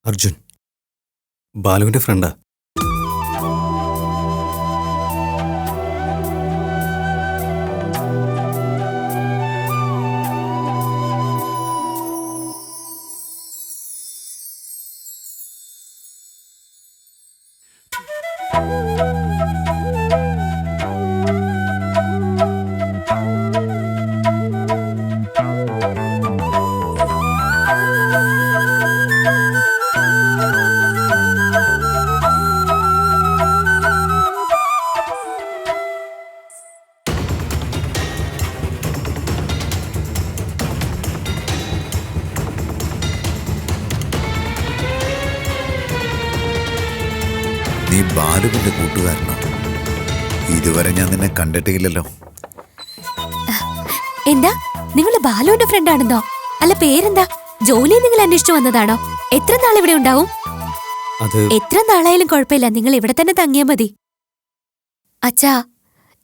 അർജുൻ, ബാലുവിന്റെ ഫ്രണ്ടാ. നീ ബാലുവിന്റെ കൂട്ടുകാരനോ? ഇതുവരെ ഞാൻ നിന്നെ കണ്ടിട്ടില്ലല്ലോ. എന്താ നിങ്ങൾ ബാലുവിന്റെ ഫ്രണ്ട് ആണെന്നോ? അല്ല പേരെന്താ? ജോലി നിങ്ങൾ അന്വേഷിച്ചു വന്നതാണോ? എത്ര നാൾ ഇവിടെ ഉണ്ടാവും? അത് എത്ര നാളായാലും കുഴപ്പമില്ല, നിങ്ങൾ ഇവിടെ തന്നെ തങ്ങിയാ മതി. അച്ഛാ,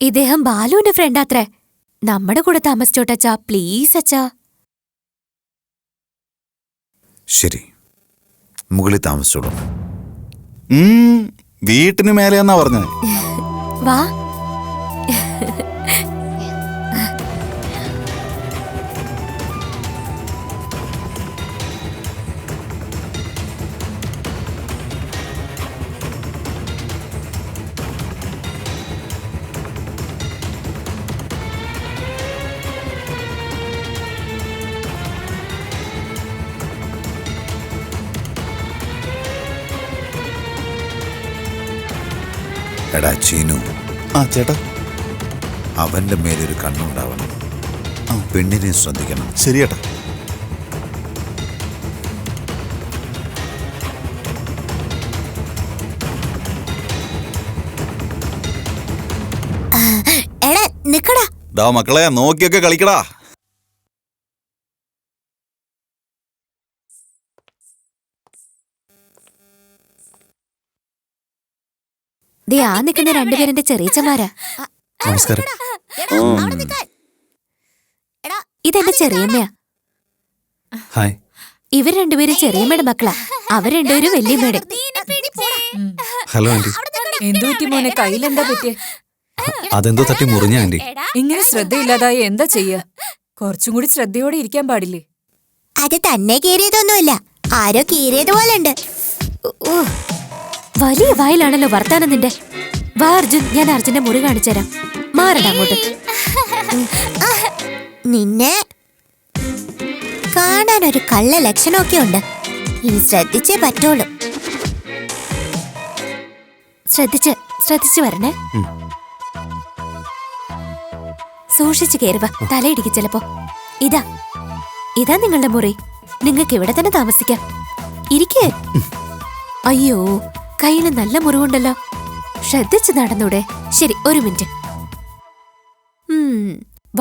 ഇദ്ദേഹം ബാലുവിന്റെ ഫ്രണ്ടാത്രേ. നമ്മുടെ കൂടെ താമസിച്ചോട്ടച്ചാ, പ്ലീസ് അച്ഛാ. ശരി, മുകളിൽ താമസിച്ചോളൂ. വീട്ടിന് മേലെയെന്നാ പറഞ്ഞത്. വാ. എടാ ചീനു, ആ ചേട്ടാ, അവന്റെ മേലൊരു കണ്ണുണ്ടാവണം. പെണ്ണിനെ ശ്രദ്ധിക്കണം. ശരി ചേട്ടാ. എടാ നിക്കടാ. ഡാ മക്കളെ, നോക്കിയൊക്കെ കളിക്കടാ. ദേ ആ നിൽക്കുന്ന രണ്ടുപേരെന്റെ ചെറിയച്ചമാരാ. നമസ്കാരം. ഇതെന്റെ ചെറിയമ്മയാ. ഹായ്. ഇവർ രണ്ടുപേരും ചെറിയമ്മയുടെ മക്കളാ. അവർ രണ്ടുപേരും വലിയമ്മയുടെ. Hello aunty. എന്തു പറ്റി മോനെ? കയ്യിലെന്താ പറ്റിയേ? അതെന്തോ തട്ടി മുറിഞ്ഞ ആന്റി. ഇങ്ങനെ ശ്രദ്ധയില്ലാതായി എന്താ ചെയ്യാ? കുറച്ചും കൂടി ശ്രദ്ധയോടെ ഇരിക്കാൻ പാടില്ലേ? അത് തന്നെ കീറിയതൊന്നുമില്ല, ആരോ കീറിയതുപോലെ ഉണ്ട്. വലിയ വായിലാണല്ലോ വർത്താനം നിന്റെ. വാ അർജുൻ, ഞാൻ അർജുന്റെ മുറി കാണിച്ചുതരാം. മാറടാ അങ്ങോട്ട്. നിന്നെ കാണാൻ ഒരു കള്ള ലക്ഷണമൊക്കെ ഉണ്ട്. ഇനി ശ്രദ്ധിച്ചേ പറ്റുള്ളൂ. ശ്രദ്ധിച്ച് വരണേ. സൂക്ഷിച്ചു കയറുക, തലയിടിക്ക് ചിലപ്പോ. ഇതാ നിങ്ങളുടെ മുറി. നിങ്ങൾക്ക് ഇവിടെ തന്നെ താമസിക്കാം. ഇരിക്കേ. അയ്യോ, കയ്യില് നല്ല മുറിവുണ്ടല്ലോ. ശ്രദ്ധിച്ച് നടന്നൂടെ? ശരി, ഒരു മിനിറ്റ്.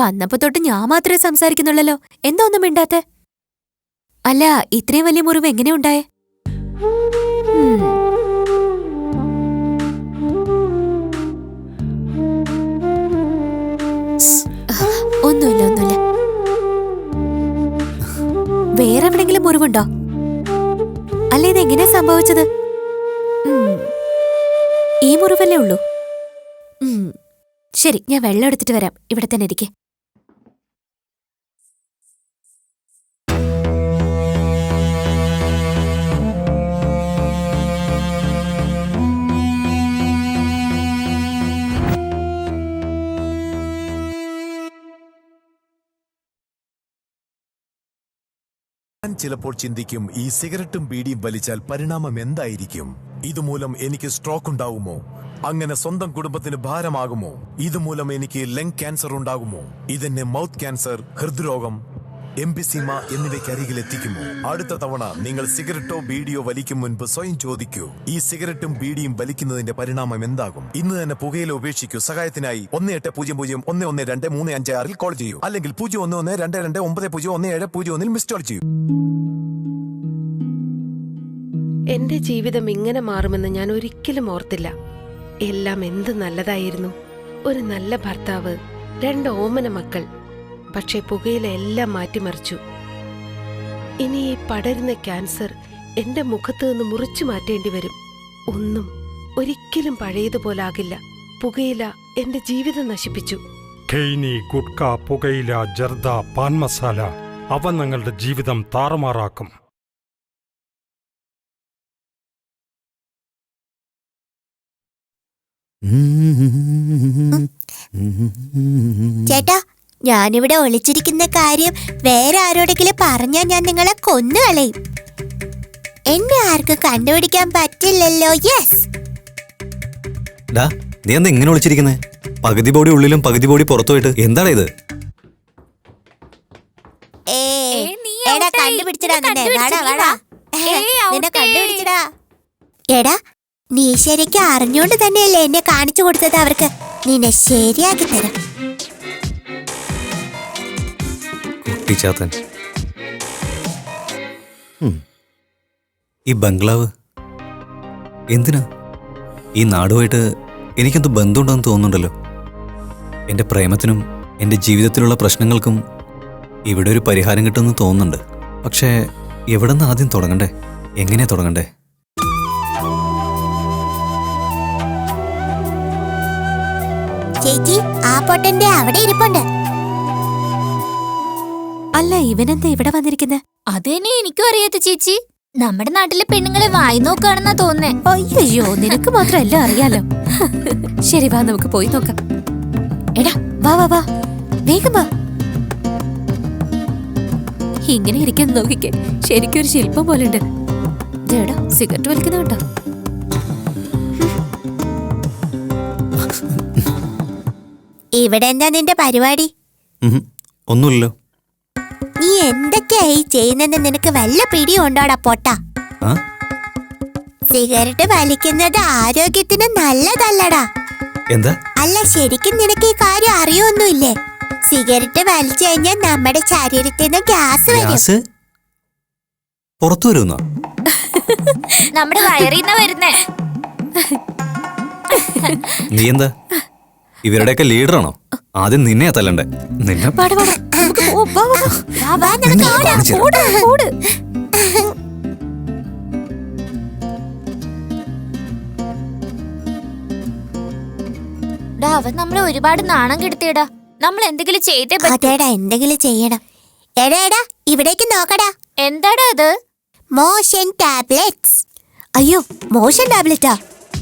വന്നപ്പോ തൊട്ട് ഞാൻ മാത്രമേ സംസാരിക്കുന്നുള്ളല്ലോ. എന്താ ഒന്നും മിണ്ടാത്തെ? അല്ല, ഇത്രയും വലിയ മുറിവ് എങ്ങനെ ഉണ്ടായേ? ഒന്നുമില്ല. വേറെ എവിടെങ്കിലും മുറിവുണ്ടോ? അല്ല, ഇതെങ്ങനെയാ സംഭവിച്ചത്? ഈ മുറിവല്ലേ ഉള്ളൂ? ശരി, ഞാൻ വെള്ളം എടുത്തിട്ട് വരാം. ഇവിടെ തന്നെ ഇരിക്കെ. ഞാൻ ചിലപ്പോൾ ചിന്തിക്കും, ഈ സിഗരറ്റും ബീഡിയും വലിച്ചാൽ പരിണാമം എന്തായിരിക്കും? ഇതുമൂലം എനിക്ക് സ്ട്രോക്ക് ഉണ്ടാകുമോ? അങ്ങനെ സ്വന്തം കുടുംബത്തിന് ഭാരമാകുമോ? ഇതുമൂലം എനിക്ക് ലങ് ക്യാൻസർ ഉണ്ടാകുമോ? ഇതെന്നെ മൗത്ത് ക്യാൻസർ, ഹൃദ്രോഗം, എംഫിസീമ എന്നിവയ്ക്ക് അരികിൽ എത്തിക്കുമോ? അടുത്ത തവണ നിങ്ങൾ സിഗരറ്റോ ബീഡിയോ വലിക്കും മുൻപ് സ്വയം ചോദിക്കൂ, ഈ സിഗരറ്റും ബീഡിയും വലിക്കുന്നതിന്റെ പരിണാമം എന്താകും? ഇന്ന് തന്നെ പുകയില ഉപേക്ഷിക്കൂ. സഹായത്തിനായി 1800-112-356 കോൾ ചെയ്യൂ, അല്ലെങ്കിൽ 011229011701 മിസ് കോൾ ചെയ്യൂ. എന്റെ ജീവിതം ഇങ്ങനെ മാറുമെന്ന് ഞാൻ ഒരിക്കലും ഓർത്തില്ല. എല്ലാം എന്ത് നല്ലതായിരുന്നു. ഒരു നല്ല ഭർത്താവ്, 2 ഓമന മക്കൾ. പക്ഷെ പുകയില എല്ലാം മാറ്റിമറിച്ചു. ഇനി ഈ പടരുന്ന ക്യാൻസർ എന്റെ മുഖത്ത് നിന്ന് മുറിച്ചു മാറ്റേണ്ടി വരും. ഒന്നും ഒരിക്കലും പഴയതുപോലാകില്ല. പുകയില എന്റെ ജീവിതം നശിപ്പിച്ചു. ഖെയ്നി, ഗുഡ്ക, പുകയില, ജർദ, പാൻ മസാല അവ നിങ്ങളുടെ ജീവിതം താറുമാറാക്കും. ചേട്ടാ, ഞാനിവിടെ ഒളിച്ചിരിക്കുന്ന കാര്യം വേറെ ആരോടെങ്കിലും പറഞ്ഞാൽ ഞാൻ നിങ്ങളെ കൊന്നുകളയും. എന്നെ ആർക്കും കണ്ടുപിടിക്കാൻ പറ്റില്ലല്ലോ. യെസ്. നീ എന്താ ഇങ്ങനെ ഒളിച്ചിരിക്കുന്നേ? പകുതി ബോഡി ഉള്ളിലും പകുതി ബോഡി പുറത്തുപോയിട്ട് എന്താണ് ഇത്? എടാ, നീ ശരിക്കും അറിഞ്ഞോണ്ട് തന്നെയല്ലേ എന്നെ കാണിച്ചു കൊടുത്തത് അവർക്ക്. നിന്നെ ശരിയാക്കി തരാം. കുട്ടിച്ചാത്തൻ. ഈ ബംഗ്ലാവ് എന്തിനാ? ഈ നാടുമായിട്ട് എനിക്കെന്തോ ബന്ധമുണ്ടെന്ന് തോന്നുന്നുണ്ടല്ലോ. എൻ്റെ പ്രേമത്തിനും എൻ്റെ ജീവിതത്തിലുള്ള പ്രശ്നങ്ങൾക്കും ഇവിടെ ഒരു പരിഹാരം കിട്ടുമെന്ന് തോന്നുന്നുണ്ട്. പക്ഷേ എവിടെ നിന്ന് ആദ്യം തുടങ്ങണ്ടേ? എങ്ങനെയാ തുടങ്ങണ്ടേ? ചേച്ചി, ആ പൊട്ടന്റെ അവിടെ ഇരിപ്പുണ്ട്. അല്ല, ഇവനെന്താ ഇവിടെ വന്നിരിക്കുന്നത്? അതെന്നെ എനിക്കും അറിയാത്ത ചേച്ചി. നമ്മുടെ നാട്ടിലെ പെണ്ണുങ്ങളെ വായി നോക്കുകയാണെന്നാ തോന്നുന്നേ. അയ്യോ, നിനക്ക് മാത്രമല്ല അറിയാലോ. ശരി, വാ, നമുക്ക് പോയി നോക്കാം. എടാ, വാ വാ വാ, വേഗം വാ. ഇങ്ങനെ ഇരിക്കാൻ നോക്കിക്കേ, ശരിക്കും ഒരു ശില്പം പോലെ ഉണ്ട്. എടാ, സിഗരറ്റ് വലിക്കുന്ന കേട്ടോ. ഇവിടെ എന്താ നിന്റെ പരിപാടി? ഒന്നുമില്ലല്ലോ. നീ എന്തൊക്കെയായി ചെയ്യുന്നെന്ന് നിനക്ക് വല്ല പിടിയും ഉണ്ടോടാ പൊട്ട? സിഗരറ്റ് വലിക്കുന്നത് ആരോഗ്യത്തിന് നല്ലതല്ലടാ. എന്താ? അല്ല, ശരിക്കും നിനക്ക് ഈ കാര്യം അറിയൊന്നുമില്ലേ? സിഗരറ്റ് വലിച്ചു കഴിഞ്ഞാൽ നമ്മുടെ ശരീരത്തിൽ നിന്ന് ഗ്യാസ് വരും. പുറത്തു വരുന്ന നമ്മുടെ വയറിന്ന വരുന്നേ. നീ എന്താ ഇവരുടെയൊക്കെ ലീഡറാണോ? ആദ്യം നിന്നെയാ തല്ലണ്ടേ. നിന്നെ അവൻ നമ്മളെ ഒരുപാട് നാണം കെടുത്തിയടാ. നമ്മൾ എന്തെങ്കിലും ചെയ്തേ അതേടാ, എന്തെങ്കിലും ചെയ്യണം. എടാ എടാ, ഇവിടേക്ക് നോക്കടാ. എന്താടാ അത്? Motion tablets. അയ്യോ, മോഷൻ ടാബ്ലറ്റാ?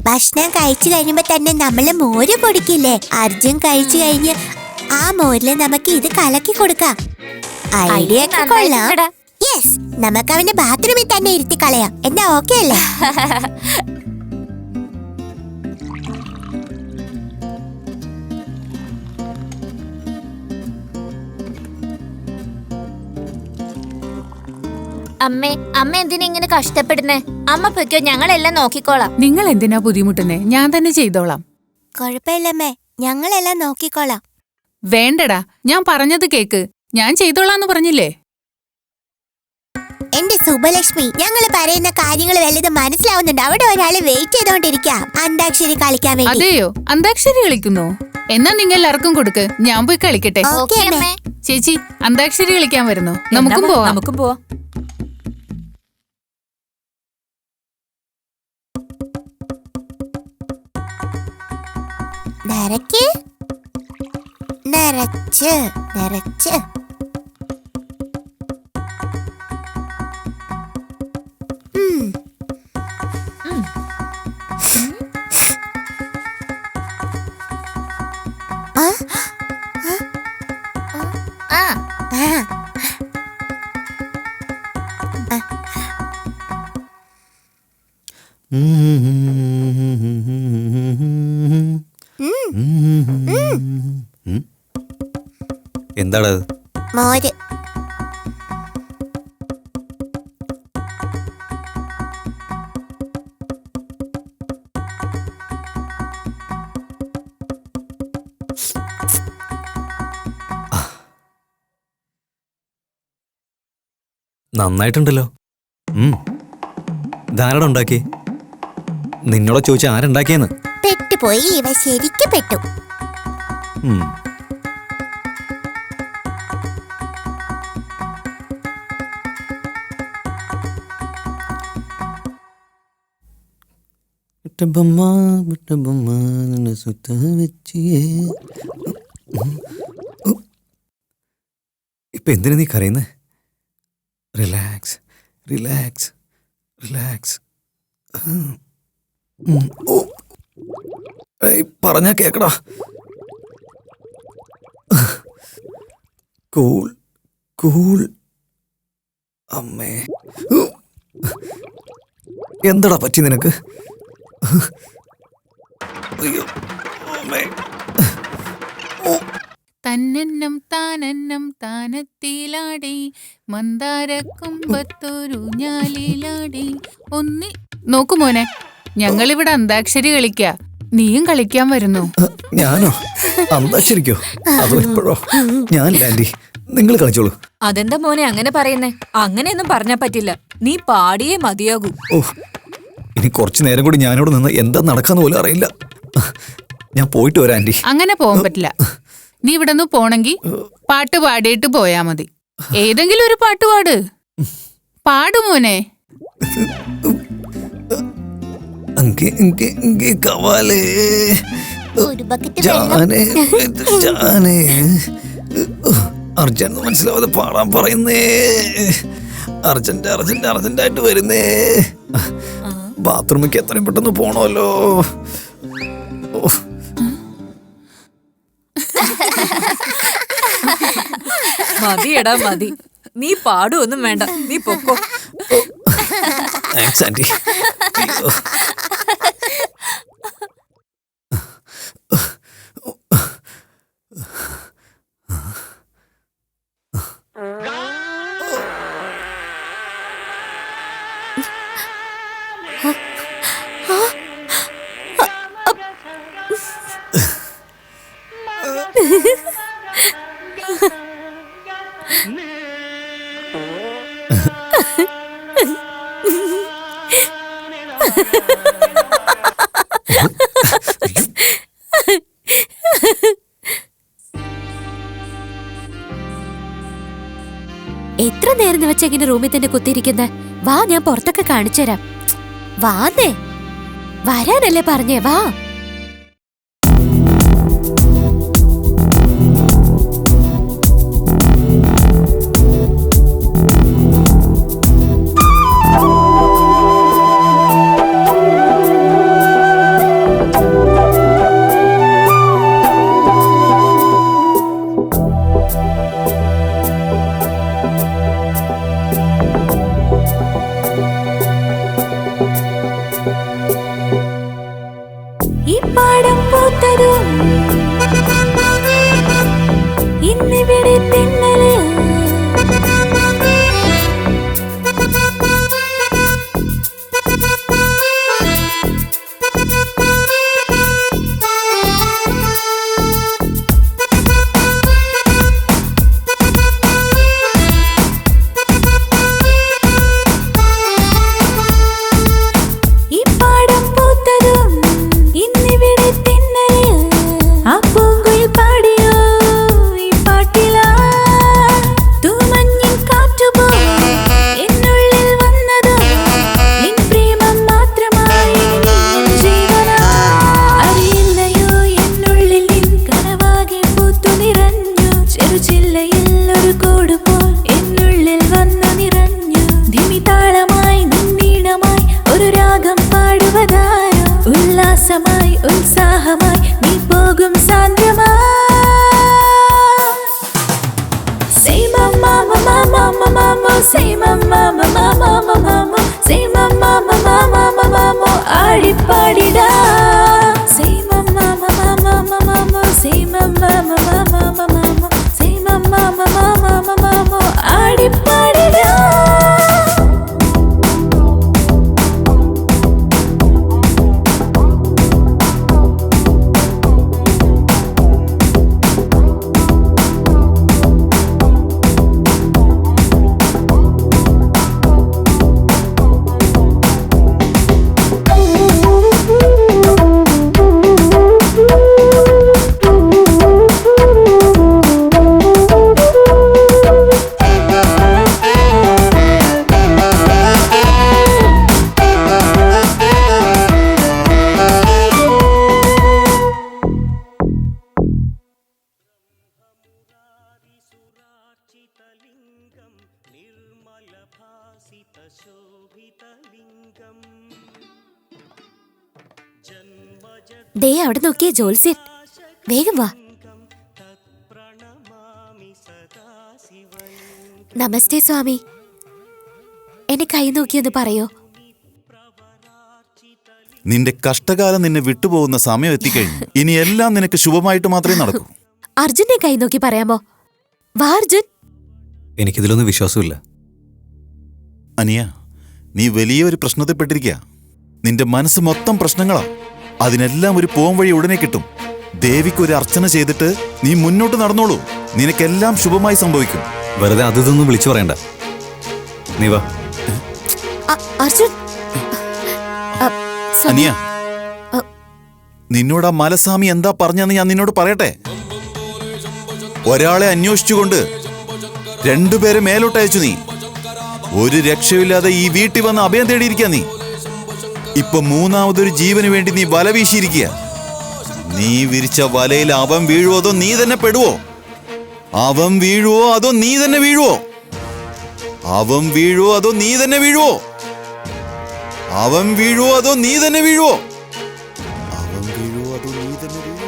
ഭക്ഷണം കഴിച്ചു കഴിയുമ്പോ തന്നെ നമ്മള് മോര് പൊടിക്കില്ലേ? അർജുൻ കഴിച്ചു കഴിഞ്ഞ് ആ മോരില് നമുക്ക് ഇത് കലക്കി കൊടുക്കാം. ഐഡിയ ഒക്കെ കൊള്ളാം. യെസ്, നമുക്ക് അവന്റെ ബാത്റൂമിൽ തന്നെ ഇരുത്തി കളയാം. എന്നാ ഓക്കെ അല്ലേ? അമ്മ എന്തിനാ ഇങ്ങനെ കഷ്ടപ്പെടുന്നേ? അമ്മ പൊയ്ക്കോ, ഞങ്ങളെല്ലാം നോക്കിക്കോളാം. നിങ്ങൾ എന്തിനാ ബുദ്ധിമുട്ടുന്നേ? ഞാൻ തന്നെ ചെയ്തോളാം. കുഴപ്പമില്ലമ്മേ, ഞങ്ങളെല്ലാം നോക്കിക്കോളാം. വേണ്ടടാ, ഞാൻ പറഞ്ഞത് കേക്ക്. ഞാൻ ചെയ്തോളാന്ന് പറഞ്ഞില്ലേ? എന്റെ സുബലക്ഷ്മി, ഞങ്ങൾ പറയുന്ന കാര്യങ്ങൾ വല്ലതും മനസ്സിലാവുന്നുണ്ട്? അവിടെ ഒരാള് വെയിറ്റ് ചെയ്തോണ്ടിരിക്കാം അന്താക്ഷരി കളിക്കാൻ വേണ്ടി. അതെയോ? അന്താക്ഷരി കളിക്കുന്നോ? എന്നാ നിങ്ങൾ എല്ലാവർക്കും കൊടുക്ക്, ഞാൻ പോയി കളിക്കട്ടെ. ചേച്ചി, അന്താക്ഷരി കളിക്കാൻ വരുന്നു. നമുക്കും പോവാം. നിറയ്ക്ക്, നിറച്ച് നിറച്ച്. എന്താടാ? മോര്. നന്നായിട്ടുണ്ടല്ലോ. ധാരാളം ഉണ്ടാക്കി. നിന്നോട് ചോദിച്ച ആരുണ്ടാക്കിയെന്ന്. പെട്ടുപോയി, ഇവ ശരിക്ക് പെട്ടു. ഇപ്പൊ എന്തിനാ നീ കരയുന്നേ? Relax relax relax. പറഞ്ഞാ കേക്കടാ. Cool cool. അമ്മേ, എന്താടാ പറ്റി നിനക്ക്? അയ്യോ അമ്മേ. തന്നെന്നം താനെന്നം താനത്തിലാടി മന്ദാരക്കുമ്പത്തൊരു ഞാലിലാടി ഒന്നി. നോക്കു മോനെ, ഞങ്ങളിവിടെ അന്താക്ഷരി കളിക്കാ. നീയും കളിക്കാൻ വരുന്നു. ഞാനോ? അന്താക്ഷരിക്കോ? അതോ ഇപ്പോഴോ? ഞാനില്ല ആന്റി, നിങ്ങൾ കളിച്ചോളൂ. അതെന്താ മോനെ അങ്ങനെ പറയുന്നേ? അങ്ങനെയൊന്നും പറഞ്ഞാ പറ്റില്ല. നീ പാടിയേ മതിയാകൂ. ഓ, ഇനി കുറച്ചു നേരം കൂടി ഞാനിവിടെ നിന്ന് എന്താ നടക്കാന്ന് പോലും അറിയില്ല. ഞാൻ പോയിട്ട് വരാം ആന്റി. അങ്ങനെ പോകാൻ പറ്റില്ല. നീ ഇവിടെ നിന്ന് പോണെങ്കി പാട്ട് പാടിയിട്ട് പോയാ മതി. ഏതെങ്കിലും ഒരു പാട്ട് പാട്. പാടു മോനെ. അർജന്റ് മനസ്സിലാവാതെ പാടാൻ പറയുന്നേ. അർജന്റായിട്ട് വരുന്നേ. ബാത്റൂമിക്ക് എത്രയും പെട്ടെന്ന് പോണല്ലോ. മതിയടാ മതി. നീ പാടുവൊന്നും വേണ്ട, നീ പൊക്കോ. Thanks aunty. എത്ര നേരം വെച്ച ഇങ്ങനെ റൂമിൽ തന്നെ കുത്തിയിരിക്കുന്നെ? വാ, ഞാൻ പുറത്തൊക്കെ കാണിച്ചുതരാം. വാന്നേ, വരാനല്ലേ പറഞ്ഞേ? വാ. പാടം പൂത്തതും ഇന്നിവിടെ തെന്നല് ഉത്സാഹമായി നീ പോകും സാന്ദ്രമായി. Say mama mama mama mama say mama mama mama mama say mama mama mama mama ആടിപ്പാടിടാ. Say mama mama mama mama say mama mama mama mama say mama mama mama mama ആടിപ്പാടിടാ. ദേ അവിടെ നോക്കിയ ജോത്സ്യൻ, വേഗം വാ. നമസ്തേ സ്വാമി, എന്നെ കൈ നോക്കിയൊന്ന് പറയോ? നിന്റെ കഷ്ടകാലം നിന്നെ വിട്ടുപോകുന്ന സമയം എത്തിക്കഴിഞ്ഞു. ഇനി എല്ലാം നിനക്ക് ശുഭമായിട്ട് മാത്രമേ നടക്കൂ. അർജുനെ കൈ നോക്കി പറയാമോ? വാ അർജുൻ. എനിക്കിതിലൊന്നും വിശ്വാസമില്ല. അനിയ, നീ വലിയൊരു പ്രശ്നത്തിൽപ്പെട്ടിരിക്കുക. നിന്റെ മനസ്സ് മൊത്തം പ്രശ്നങ്ങളാ. അതിനെല്ലാം ഒരു പോം വഴി ഉടനെ കിട്ടും. ദേവിക്കൊരു അർച്ചന ചെയ്തിട്ട് നീ മുന്നോട്ട് നടന്നോളൂ. നിനക്കെല്ലാം ശുഭമായി സംഭവിക്കും. വെറുതെ അതൊന്നും വിളിച്ചു പറയണ്ട. നീ വാ. അർജുൻ. അനിയ, നിന്നോട് ആ മലസ്വാമി എന്താ പറഞ്ഞെന്ന് ഞാൻ നിന്നോട് പറയട്ടെ. ഒരാളെ അന്വേഷിച്ചുകൊണ്ട് രണ്ടുപേരെ മേലോട്ടയച്ചു. നീ ഒരു രക്ഷയില്ലാതെ ഈ വീട്ടിൽ വന്ന് അഭയം തേടിയിരിക്കുക. നീ ഇപ്പൊ മൂന്നാമതൊരു ജീവന് വേണ്ടി നീ വല വീശിയിരിക്കുക. നീ വിരിച്ച വലയിൽ അവൻ വീഴുവോ അതോ നീ തന്നെ പെടുവോ? അവൻ വീഴുവോ അതോ നീ തന്നെ വീഴുവോ? അവൻ വീഴുവോ അതോ നീ തന്നെ വീഴുവോ? അവൻ വീഴുവോ അതോ നീ തന്നെ വീഴുവോ? അവൻ വീഴുവോ അതോ നീ തന്നെ വീഴുവോ?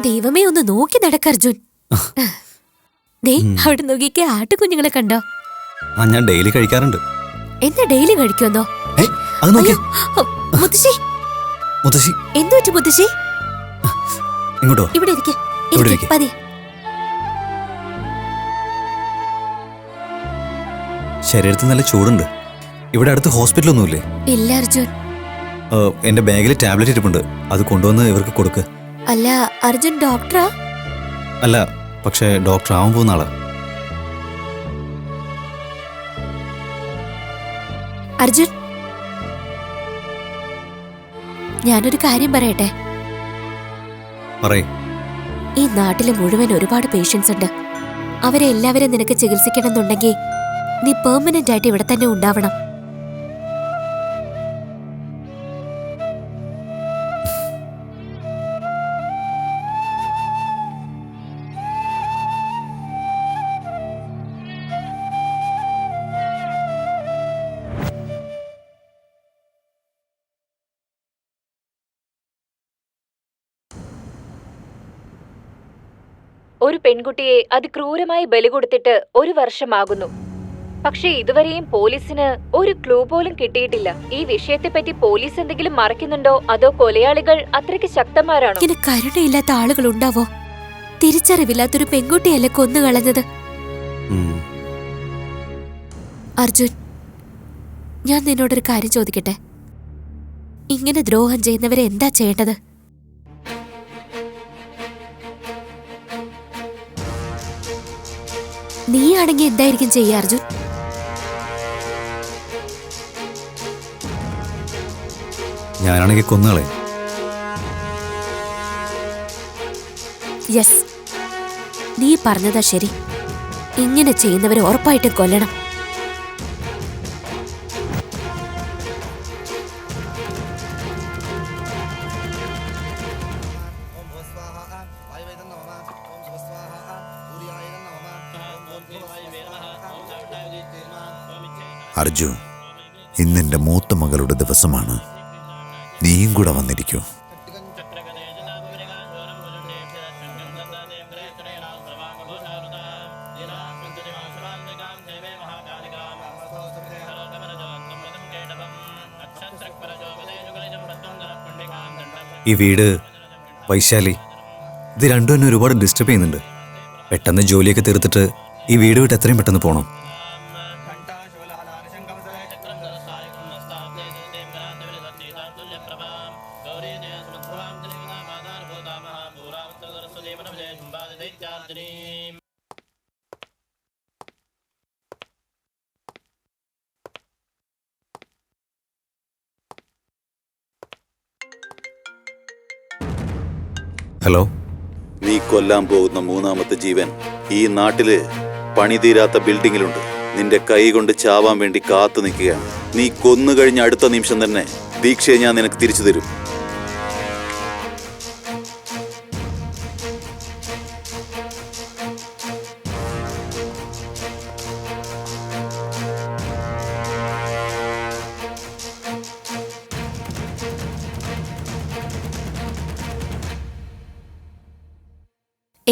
ദൈവമേ, ഒന്ന് നോക്കി നടക്ക അർജുൻ. ദേ അവിടെ നോക്കിക്കേ, ആട്ടുകുഞ്ഞുങ്ങളെ കണ്ടോ? ഞാൻ ഡെയിലി കഴിക്കാറുണ്ട്. എന്താ ഡെയിലി കഴിക്കുമെന്നോ? മുത്തശ്ശി, മുത്തശ്ശി എന്തു പറ്റി മുത്തശ്ശി? ഇങ്ങോട്ടോ? ഇവിടെ പതി. ശരീരത്തിൽ നല്ല ചൂടുണ്ട്. ഇവിടെ അടുത്ത് ഹോസ്പിറ്റലൊന്നുമില്ലേ? ഇല്ല അർജുൻ. എന്റെ ബാഗിൽ ടാബ്ലറ്റ് ഇരിപ്പുണ്ട്, അത് കൊണ്ടുവന്ന് ഇവർക്ക് കൊടുക്ക്. അല്ല അർജുൻ ഡോക്ടറാ? അല്ല, പക്ഷേ ഡോക്ടർ ആവാൻ പോകുന്ന ആളാ. അർജുൻ, ഞാനൊരു കാര്യം പറയട്ടെ. പറയ്. ഈ നാട്ടില് മുഴുവൻ ഒരുപാട് പേഷ്യൻസ് ഉണ്ട്. അവരെ എല്ലാവരും നിനക്ക് ചികിത്സിക്കണം എന്നുണ്ടെങ്കിൽ നീ പെർമനന്റ് ആയിട്ട് ഇവിടെ തന്നെ ഉണ്ടാവണം. ഒരു പെൺകുട്ടിയെ അതിക്രൂരമായി ബലി കൊടുത്തിട്ട് 1 വർഷമാകുന്നു. പക്ഷെ ഇതുവരെയും പോലീസിന് ഒരു ക്ലൂ പോലും കിട്ടിയിട്ടില്ല. ഈ വിഷയത്തെപ്പറ്റി പോലീസ് എന്തെങ്കിലും മറയ്ക്കുന്നുണ്ടോ, അതോ കൊലയാളികൾ അത്രയ്ക്ക് ശക്തന്മാരാണോ? ഇങ്ങനെ കരുണയില്ലാത്ത ആളുകൾ ഉണ്ടാവോ? തിരിച്ചറിവില്ലാത്തൊരു പെൺകുട്ടിയല്ലേ കൊന്നുകളഞ്ഞത്. അർജുൻ, ഞാൻ നിന്നോടൊരു കാര്യം ചോദിക്കട്ടെ? ഇങ്ങനെ ദ്രോഹം ചെയ്യുന്നവരെ എന്താ ചെയ്യേണ്ടത്? നീയാണെങ്കിൽ എന്തായിരിക്കും ചെയ്യുക അർജുൻ? ഞാനാണെങ്കിൽ കൊന്നുകളെ. യെസ്, നീ പറഞ്ഞതാ ശരി. ഇങ്ങനെ ചെയ്യുന്നവരെ ഉറപ്പായിട്ടും കൊല്ലണം. അർജു, ഇന്നെന്റെ മൂത്ത മകളുടെ ദിവസമാണ്. നീയും കൂടെ വന്നിരിക്കൂ. ഈ വീട്, വൈശാലി, ഇത് രണ്ടും എന്നെ ഒരുപാട് ഡിസ്റ്റർബ് ചെയ്യുന്നുണ്ട്. പെട്ടെന്ന് ജോലിയൊക്കെ തീർത്തിട്ട് ഈ വീട് വിട്ട് എത്രയും പെട്ടെന്ന് പോകണം. ഹലോ. നീ കൊല്ലാൻ പോകുന്ന മൂന്നാമത്തെ ജീവൻ ഈ നാട്ടില് പണിതീരാത്ത ബിൽഡിങ്ങിലുണ്ട്. നിന്റെ കൈ കൊണ്ട് ചാവാൻ വേണ്ടി കാത്തു നിൽക്കുകയാണ്. നീ കൊന്നു കഴിഞ്ഞ അടുത്ത നിമിഷം തന്നെ ദീക്ഷയെ ഞാൻ നിനക്ക് തിരിച്ചു തരും.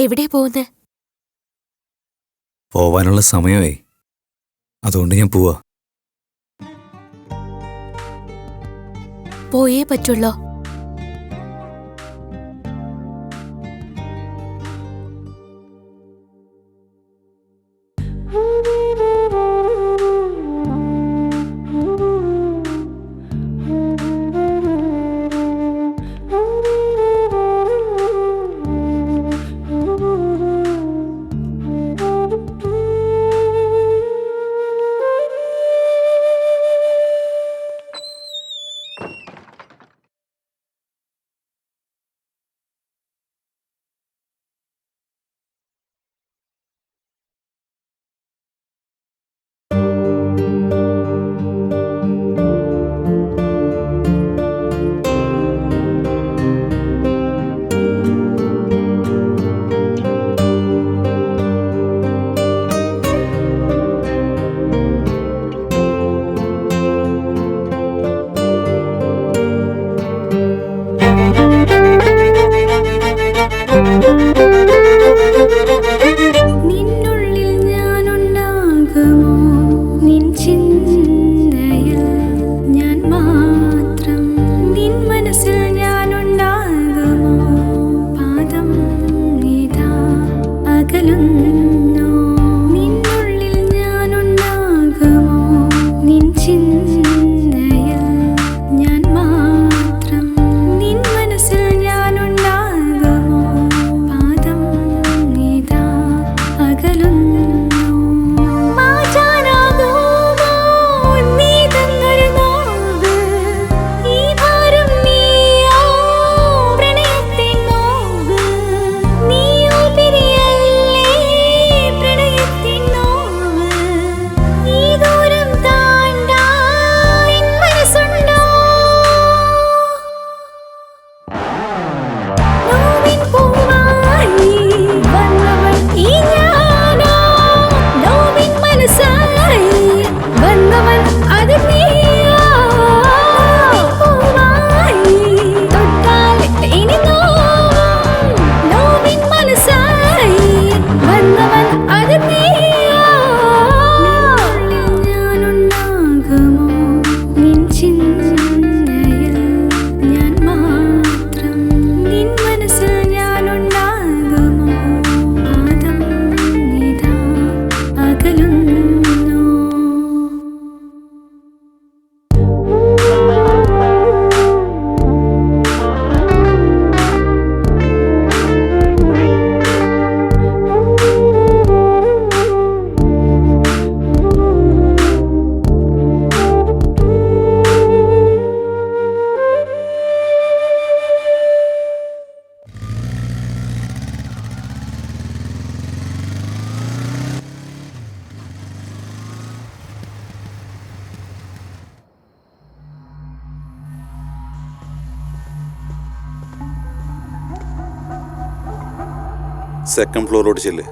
എവിടെ പോകുന്നത്? പോവാനുള്ള സമയമായി, അതുകൊണ്ട് ഞാൻ പോവാ. പോയേ പറ്റുള്ളോ? സെക്കൻഡ് ഫ്ലോറിലോട്ട് ചെല്ല്.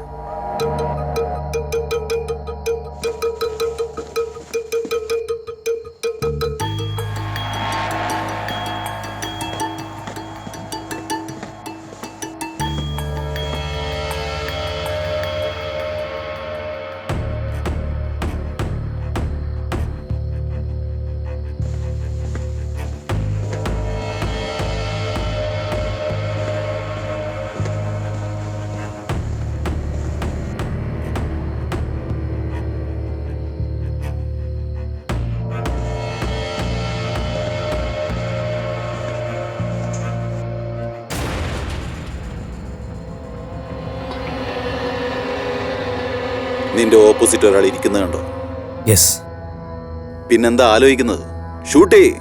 നിന്റെ ഓപ്പോസിറ്റ് ഒരാൾ ഇരിക്കുന്നത് കണ്ടോ? യെസ്. പിന്നെന്താ ആലോചിക്കുന്നത്? ഷൂട്ട് ചെയ്യ്.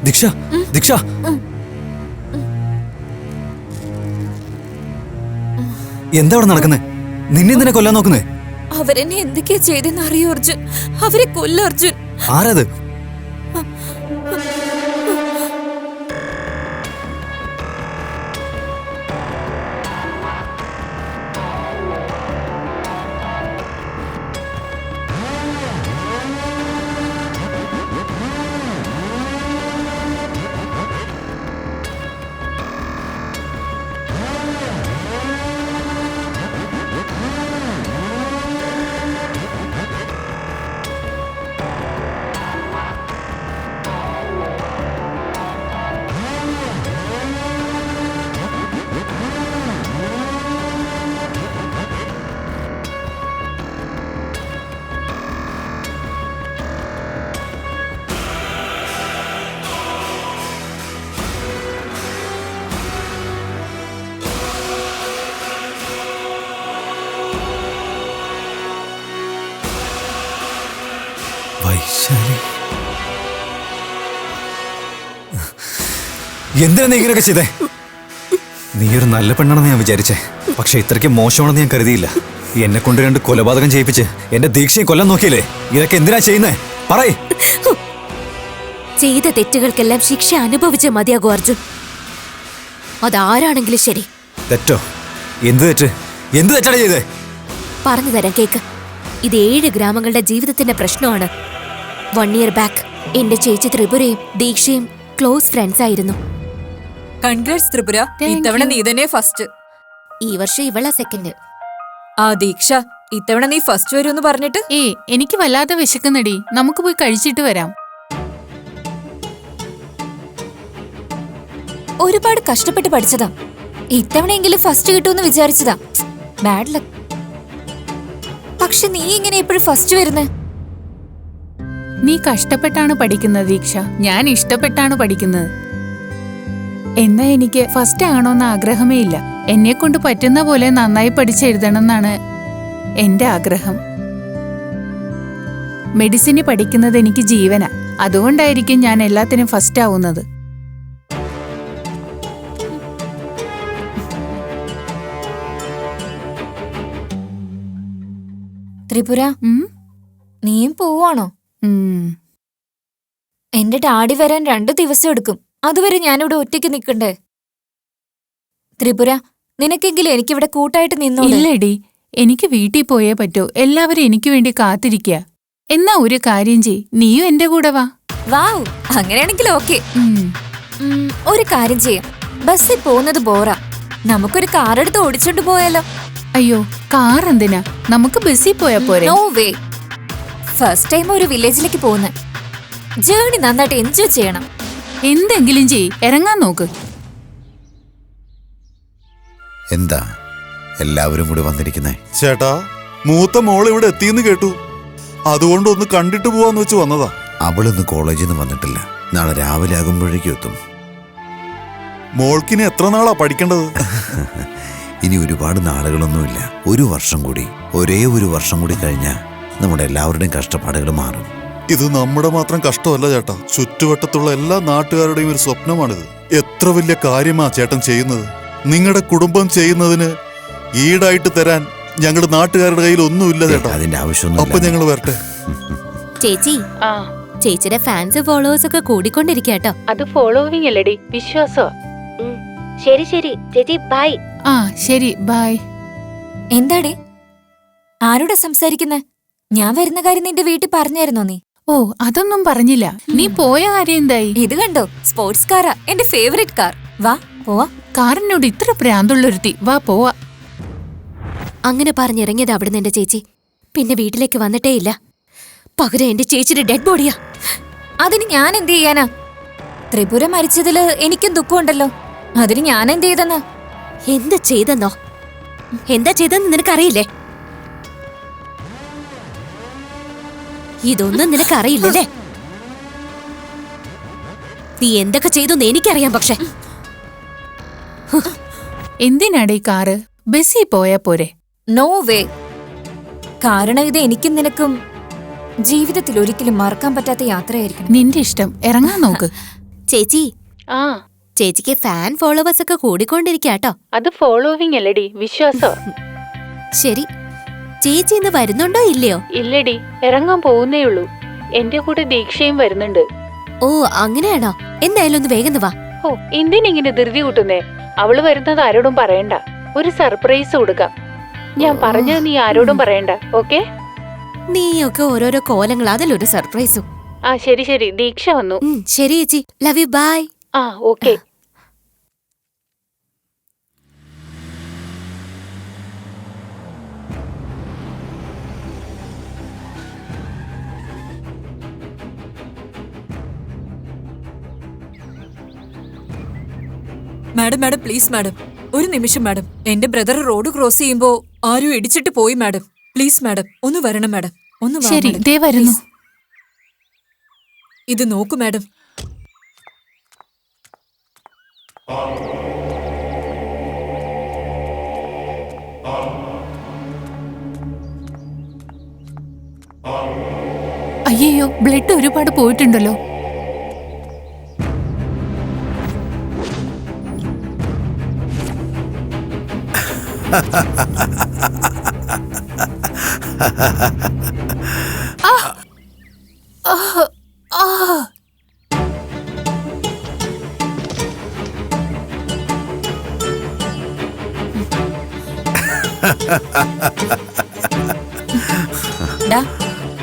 ദീക്ഷ, ദീക്ഷ, എന്താ അവിടെ നടക്കുന്നേ? നിന്നെ എന്തിനാ കൊല്ലാൻ നോക്കുന്നേ? അവരെന്നെ എന്തൊക്കെയാ ചെയ്തെന്ന് അറിയോ അർജുൻ? അവരെ കൊല്ല അർജുൻ. ആരത്? വൈശാലി, എന്തിനാ നീ ഇങ്ങനെയൊക്കെ ചെയ്തേ? നീ ഒരു നല്ല പെണ്ണാണെന്ന് ഞാൻ വിചാരിച്ചേ, പക്ഷെ ഇത്രയ്ക്ക് മോശമാണെന്ന് ഞാൻ കരുതിയില്ല. എന്നെ കൊണ്ട് 2 കൊലപാതകം ചെയ്യിപ്പിച്ച് എന്റെ ദീക്ഷയെ കൊല്ലാൻ നോക്കിയില്ലേ? ഇതൊക്കെ എന്തിനാ ചെയ്യുന്നേ? പറയ്. ചെയ്ത തെറ്റുകൾക്കെല്ലാം ശിക്ഷ അനുഭവിച്ച മതിയാകൂ അർജുൻ. അതാരാണെങ്കിലും ശരി. തെറ്റോ? എന്ത് തെറ്റ്? എന്ത് തെറ്റാണ് ചെയ്തേ? പറഞ്ഞു തരാം, കേക്ക്. ഇത് 7 ഗ്രാമങ്ങളുടെ ജീവിതത്തിന്റെ പ്രശ്നമാണ്. 1 ഇയർ ബാക്ക് എന്റെ ചേച്ചി ത്രിപുരയും ദീക്ഷയും ക്ലോസ് ഫ്രണ്ട്സ് ആയിരുന്നു. കൺഗ്രാറ്റ്സ് ത്രിപുര, ഇത്തവണ നീ തന്നെ ഫസ്റ്റ്. ഈ വർഷം ഇവളാ സെക്കൻഡ്. ആ ദീക്ഷ, ഇത്തവണ നീ ഫസ്റ്റ് വരുമെന്ന് പറഞ്ഞിട്ട്. എനിക്ക് വല്ലാതെ വിശക്കുന്നടി, നമുക്ക് പോയി കഴിച്ചിട്ട് വരാം. ഒരുപാട് കഷ്ടപ്പെട്ട് പഠിച്ചതാ. ഇത്തവണയെങ്കിലും ഫസ്റ്റ് കിട്ടുമെന്ന് വിചാരിച്ചതാ. Bad luck. പക്ഷെ നീ ഇങ്ങനെ എപ്പോഴും ഫസ്റ്റ് വരുന്നേ? നീ കഷ്ടപ്പെട്ടാണ് പഠിക്കുന്നത് ദീക്ഷ, ഞാൻ ഇഷ്ടപ്പെട്ടാണ് പഠിക്കുന്നത്. എന്നാ എനിക്ക് ഫസ്റ്റ് ആണോന്ന് ആഗ്രഹമേ ഇല്ല. എന്നെ കൊണ്ട് പറ്റുന്ന പോലെ നന്നായി പഠിച്ചെഴുതണം എന്നാണ് എന്റെ ആഗ്രഹം. മെഡിസിന് പഠിക്കുന്നത് എനിക്ക് ജീവനാ. അതുകൊണ്ടായിരിക്കും ഞാൻ എല്ലാത്തിനും ഫസ്റ്റ് ആവുന്നത്. ത്രിപുര, നീയും പോവാണോ? എന്റെ ഡാഡി വരാൻ 2 ദിവസം എടുക്കും. അതുവരെ ഞാനിവിടെ ഒറ്റയ്ക്ക് നിൽക്കണ്ടേ? ത്രിപുര, നിനക്കെങ്കിലും എനിക്കിവിടെ കൂട്ടായിട്ട് നിന്നോ? ഇല്ലടി, എനിക്ക് വീട്ടിൽ പോയേ പറ്റൂ. എല്ലാവരും എനിക്ക് വേണ്ടി കാത്തിരിക്കുക. എന്നാ ഒരു കാര്യം ചെയ്, നീയും എന്റെ കൂടെ വാ. വാവ്, അങ്ങനെയാണെങ്കിൽ ഓക്കെ. ഒരു കാര്യം ചെയ്യാം, ബസ്സിൽ പോകുന്നത് ബോറാ. നമുക്കൊരു കാർ എടുത്ത് ഓടിച്ചോണ്ട് പോയാലോ? അയ്യോ, കാർ എന്തിനാ? നമുക്ക് ബസ്സിൽ പോയാ പോരെ? നോ വേ. ഫസ്റ്റ് ടൈം ഒരു വില്ലേജിലേക്ക് പോകുന്ന ജേർണി നന്നായിട്ട് എൻജോയ് ചെയ്യണം. എന്തെങ്കിലും ചെയ്, ഇറങ്ങാൻ നോക്ക്. എന്താ എല്ലാവരും കൂടി വന്നിരിക്കുന്നേ? ചേട്ടാ, മൂത്ത മോൾ ഇവിടെ എത്തിയെന്ന് കേട്ടു. അതുകൊണ്ട് ഒന്ന് കണ്ടിട്ട് പോവാന്ന് വെച്ച് വന്നതാ. അവളൊന്ന് കോളേജിൽ നിന്ന് വന്നിട്ടില്ല. നാളെ രാവിലെ ആകുമ്പോഴേക്കും എത്തും. മോൾക്കിനി എത്ര നാളാ പഠിക്കേണ്ടത്? ഇനി ഒരുപാട് നാളുകളൊന്നുമില്ല. 1 വർഷം കൂടി, ഒരേ 1 വർഷം കൂടി കഴിഞ്ഞാൽ നമ്മുടെ എല്ലാവരുടെയും കഷ്ടപ്പാടുകൾ മാറും. ഇത് നമ്മുടെ മാത്രം കഷ്ടമല്ല ചേട്ടാ, ചുറ്റുവട്ടത്തുള്ള എല്ലാ നാട്ടുകാരുടെയും ഒരു സ്വപ്നമാണിത്. എത്ര വലിയ കാര്യമാ ചേട്ടൻ ചെയ്യുന്നത്. നിങ്ങളുടെ കുടുംബം ചെയ്യുന്നതിന് ഈടായിട്ട് തരാൻ ഞങ്ങളുടെ നാട്ടുകാരുടെ കയ്യിൽ ഒന്നുമില്ല ചേട്ടാ. അതിന്റെ ആവശ്യമൊന്നും. അപ്പൊ ഞങ്ങൾ വരട്ടെ. ചേച്ചി, ചേച്ചിയുടെ ഫാൻസ് ഫോളോവേഴ്സ് ഒക്കെ കൂടിക്കൊണ്ടിരിക്കട്ടോ. അത് ഫോളോവിങ് അല്ലടി, വിശ്വാസോ. ശരി ശരി ചേച്ചി, ബൈ. ശരി, ബൈ. എന്താടി ആരോടാ സംസാരിക്കുന്നെ? ഞാൻ വരുന്ന കാര്യം നിന്റെ വീട്ടിൽ പറഞ്ഞായിരുന്നോ നീ? ഓ, അതൊന്നും പറഞ്ഞില്ല. നീ പോയ കാര്യം എന്തായി? ഇത് കണ്ടോ, സ്പോർട്സ് കാറാ, എന്റെ ഫേവറേറ്റ് കാർ. വാ പോവാ. കാറിനോട് ഇത്ര പ്രാന്തുള്ളൊരുത്തി, വാ പോവാ. അങ്ങനെ പറഞ്ഞിറങ്ങിയത് അവിടുന്ന് എന്റെ ചേച്ചി. പിന്നെ വീട്ടിലേക്ക് വന്നിട്ടേ ഇല്ല. പകരം എന്റെ ചേച്ചിയുടെ ഡെഡ് ബോഡിയാ. അതിന് ഞാൻ എന്ത് ചെയ്യാനാ? ത്രിപുര മരിച്ചതില് എനിക്കും ദുഃഖമുണ്ടല്ലോ. അതിന് ഞാൻ എന്ത് ചെയ്തെന്ന്? എന്താ ചെയ്തെന്നോ? എന്താ ചെയ്തെന്ന് നിനക്കറിയില്ലേ? ഇതൊന്നും നിനക്കറിയില്ലല്ലേ? നീ എന്തൊക്കെ ചെയ്തെന്ന് എനിക്കറിയാം. പക്ഷെ എന്തിനാടേ കാറ്? ബസ്സിൽ പോയാ പോരെ? No way. കാരണം ഇത് എനിക്കും നിനക്കും ജീവിതത്തിൽ ഒരിക്കലും മറക്കാൻ പറ്റാത്ത യാത്രയായിരിക്കും. നിന്റെ ഇഷ്ടം, ഇറങ്ങാൻ നോക്ക്. ചേച്ചി, ചേച്ചിക്ക് ഫാൻ ഫോളോവേഴ്സ് ഒക്കെ കൂടിക്കൊണ്ടിരിക്കാട്ടോ. അത് ഫോളോവിങ് അല്ലടി, വിശ്വാസോ. ശരി, ചേച്ചി ഇന്ന് വരുന്നുണ്ടോ ഇല്ലയോ? ഇല്ലടി, ഇറങ്ങാൻ പോകുന്നേ ഉള്ളൂ. എന്റെ കൂടെ ദീക്ഷയും വരുന്നുണ്ട്. ഓ, അങ്ങനെയാണോ? എന്തായാലും ഒന്ന് വേഗം വാ. ഓ, എന്തിനിങ്ങനെ ധൃതി കൂട്ടുന്നേ? അവള് വരുന്നത് ആരോടും പറയണ്ട. ഒരു സർപ്രൈസ് കൊടുക്കാം. ഞാൻ പറഞ്ഞത് നീ ആരോടും പറയണ്ട, ഓക്കെ? നീയൊക്കെ ഓരോരോ കോലങ്ങൾ, അതിലൊരു സർപ്രൈസും. ശരി ശരി, ദീക്ഷ വന്നു. ശരി ചേച്ചി, love you, bye. Okay. Madam madam please madam, ഒരു നിമിഷം മാഡം. എന്റെ ബ്രദർ റോഡ് ക്രോസ് ചെയ്യുമ്പോ ആരും ഇടിച്ചിട്ട് പോയി മാഡം. പ്ലീസ് മാഡം, ഒന്ന് വരണം മാഡം. ഒന്ന് വാ ശരി, മാഡം. ദേ വരുന്നു. ഇത് നോക്കൂ മാഡം. അയ്യോ, ബ്ലഡ് ഒരുപാട് പോയിട്ടുണ്ടല്ലോ.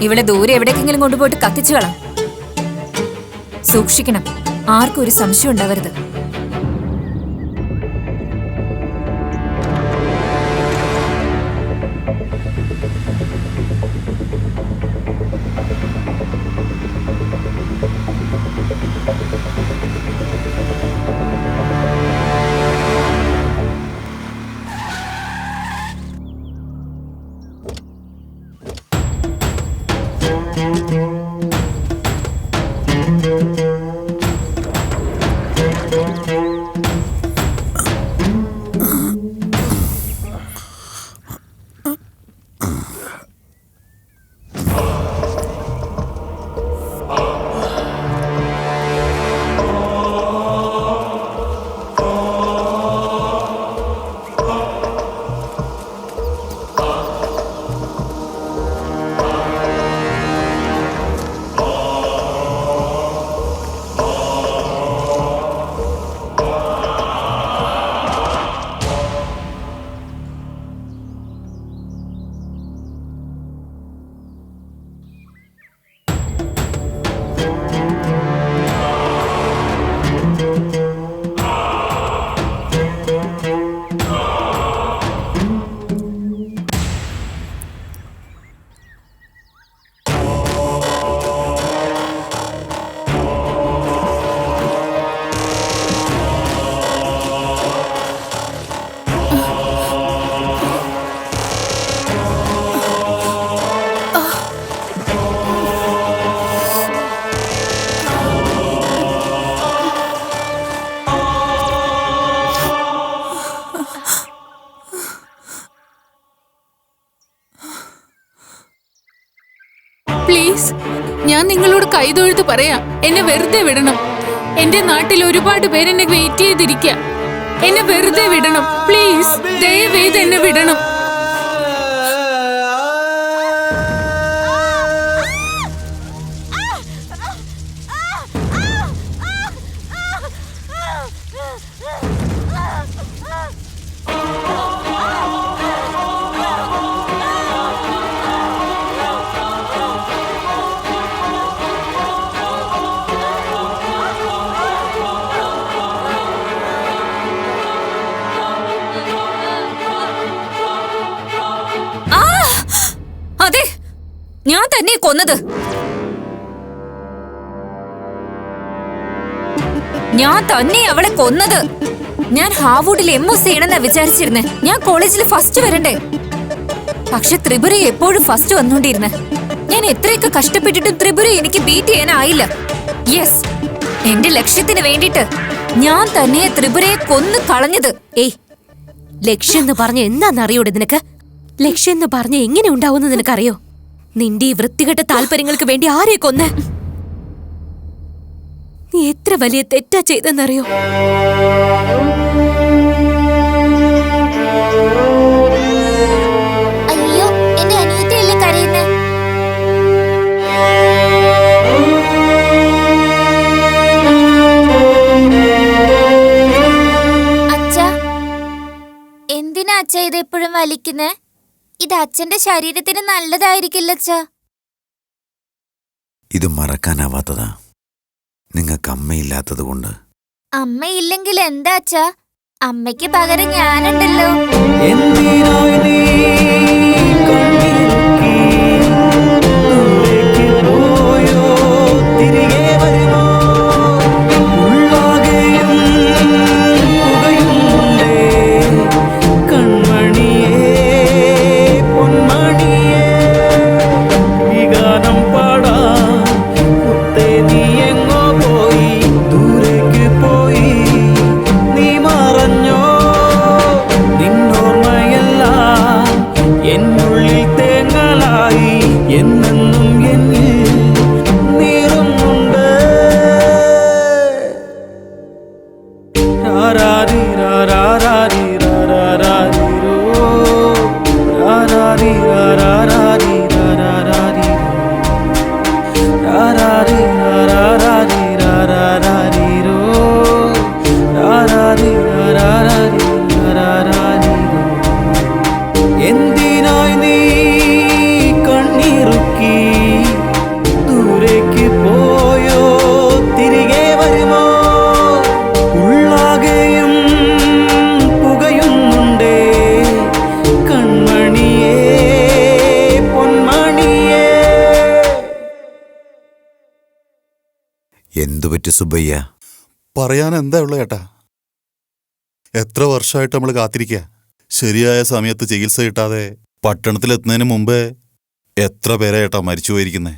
ഇവിടെ ദൂരെ എവിടേക്കെങ്കിലും കൊണ്ടുപോയിട്ട് കത്തിച്ചു കളാം. സൂക്ഷിക്കണം, ആർക്കും ഒരു സംശയം ഉണ്ടാവരുത്. നിങ്ങളോട് കൈതൊഴുത്ത് പറയാം, എന്നെ വെറുതെ വിടണം. എന്റെ നാട്ടിൽ ഒരുപാട് പേരെന്നെ വെയിറ്റ് ചെയ്തിരിക്കുക. എന്നെ വെറുതെ വിടണം പ്ലീസ്, ദയവേത് എന്നെ വിടണം. അതെ, ഞാൻ തന്നെ കൊന്നത്. ഞാൻ തന്നെ അവളെ കൊന്നത്. ഞാൻ ഹാർവുഡിൽ MOS ചെയ്യണമെന്നാ വിചാരിച്ചിരുന്നേ. ഞാൻ കോളേജിൽ ഫസ്റ്റ് വരണ്ടേ. പക്ഷെ ത്രിപുര എപ്പോഴും ഫസ്റ്റ് വന്നോണ്ടിരുന്നെ. ഞാൻ എത്രയൊക്കെ കഷ്ടപ്പെട്ടിട്ടും ത്രിപുര എനിക്ക് ബീറ്റ് ചെയ്യാനായില്ല. യെസ്, എന്റെ ലക്ഷ്യത്തിന് വേണ്ടിട്ട് ഞാൻ തന്നെ ത്രിപുരയെ കൊന്നു കളഞ്ഞത്. ഏയ്, ലക്ഷ്യം എന്ന് പറഞ്ഞ എന്താണെന്നറിയോടെ നിനക്ക്? ലക്ഷ്യം എന്ന് പറഞ്ഞ എങ്ങനെ ഉണ്ടാവുമെന്ന് നിനക്കറിയോ? നിന്റെ ഈ വൃത്തികെട്ട താല്പര്യങ്ങൾക്ക് വേണ്ടി ആരെ കൊന്ന്? നീ എത്ര വലിയ തെറ്റാ ചെയ്തെന്നറിയോ? അയ്യോ, എന്റെ അനിയത്തിയല്ലേ കരയുന്നേ. അച്ഛാ, എന്തിനാ അച്ഛ ഇതെപ്പോഴും വലിക്കുന്നേ? ഇത് അച്ഛന്റെ ശരീരത്തിന് നല്ലതായിരിക്കില്ല അച്ഛാ. ഇത് മറക്കാനാവാത്തതാ, നിങ്ങൾക്ക് അമ്മയില്ലാത്തത് കൊണ്ട്. അമ്മയില്ലെങ്കിൽ എന്താ അച്ഛാ? അമ്മയ്ക്ക് പകരം ഞാനുണ്ടല്ലോ. എന്തുപറ്റി സുബയ്യ? പറയാൻ എന്താ ഉള്ള ഏട്ടാ? എത്ര വർഷമായിട്ട് നമ്മൾ കാത്തിരിക്കുക. ശരിയായ സമയത്ത് ചികിത്സ കിട്ടാതെ പട്ടണത്തിലെത്തുന്നതിന് മുമ്പേ എത്ര പേരെ ഏട്ടാ മരിച്ചു പോയിരിക്കുന്നേ.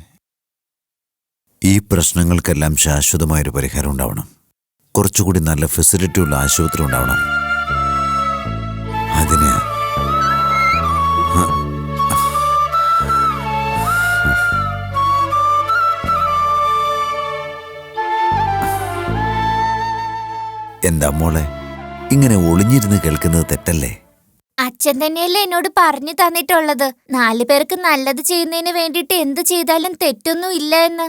ഈ പ്രശ്നങ്ങൾക്കെല്ലാം ശാശ്വതമായൊരു പരിഹാരം ഉണ്ടാവണം. കുറച്ചുകൂടി നല്ല ഫെസിലിറ്റി ഉള്ള ആശുപത്രി ഉണ്ടാവണം. അതിന് എന്താ മോളെ ഇങ്ങനെ ഒളിഞ്ഞിരുന്ന് കേൾക്കുന്നത് തെറ്റല്ലേ? അച്ഛൻ തന്നെയല്ലേ എന്നോട് പറഞ്ഞു തന്നിട്ടുള്ളത് 4 പേർക്ക് നല്ലത് ചെയ്യുന്നതിന് വേണ്ടിട്ട് എന്ത് ചെയ്താലും തെറ്റൊന്നും ഇല്ല എന്ന്.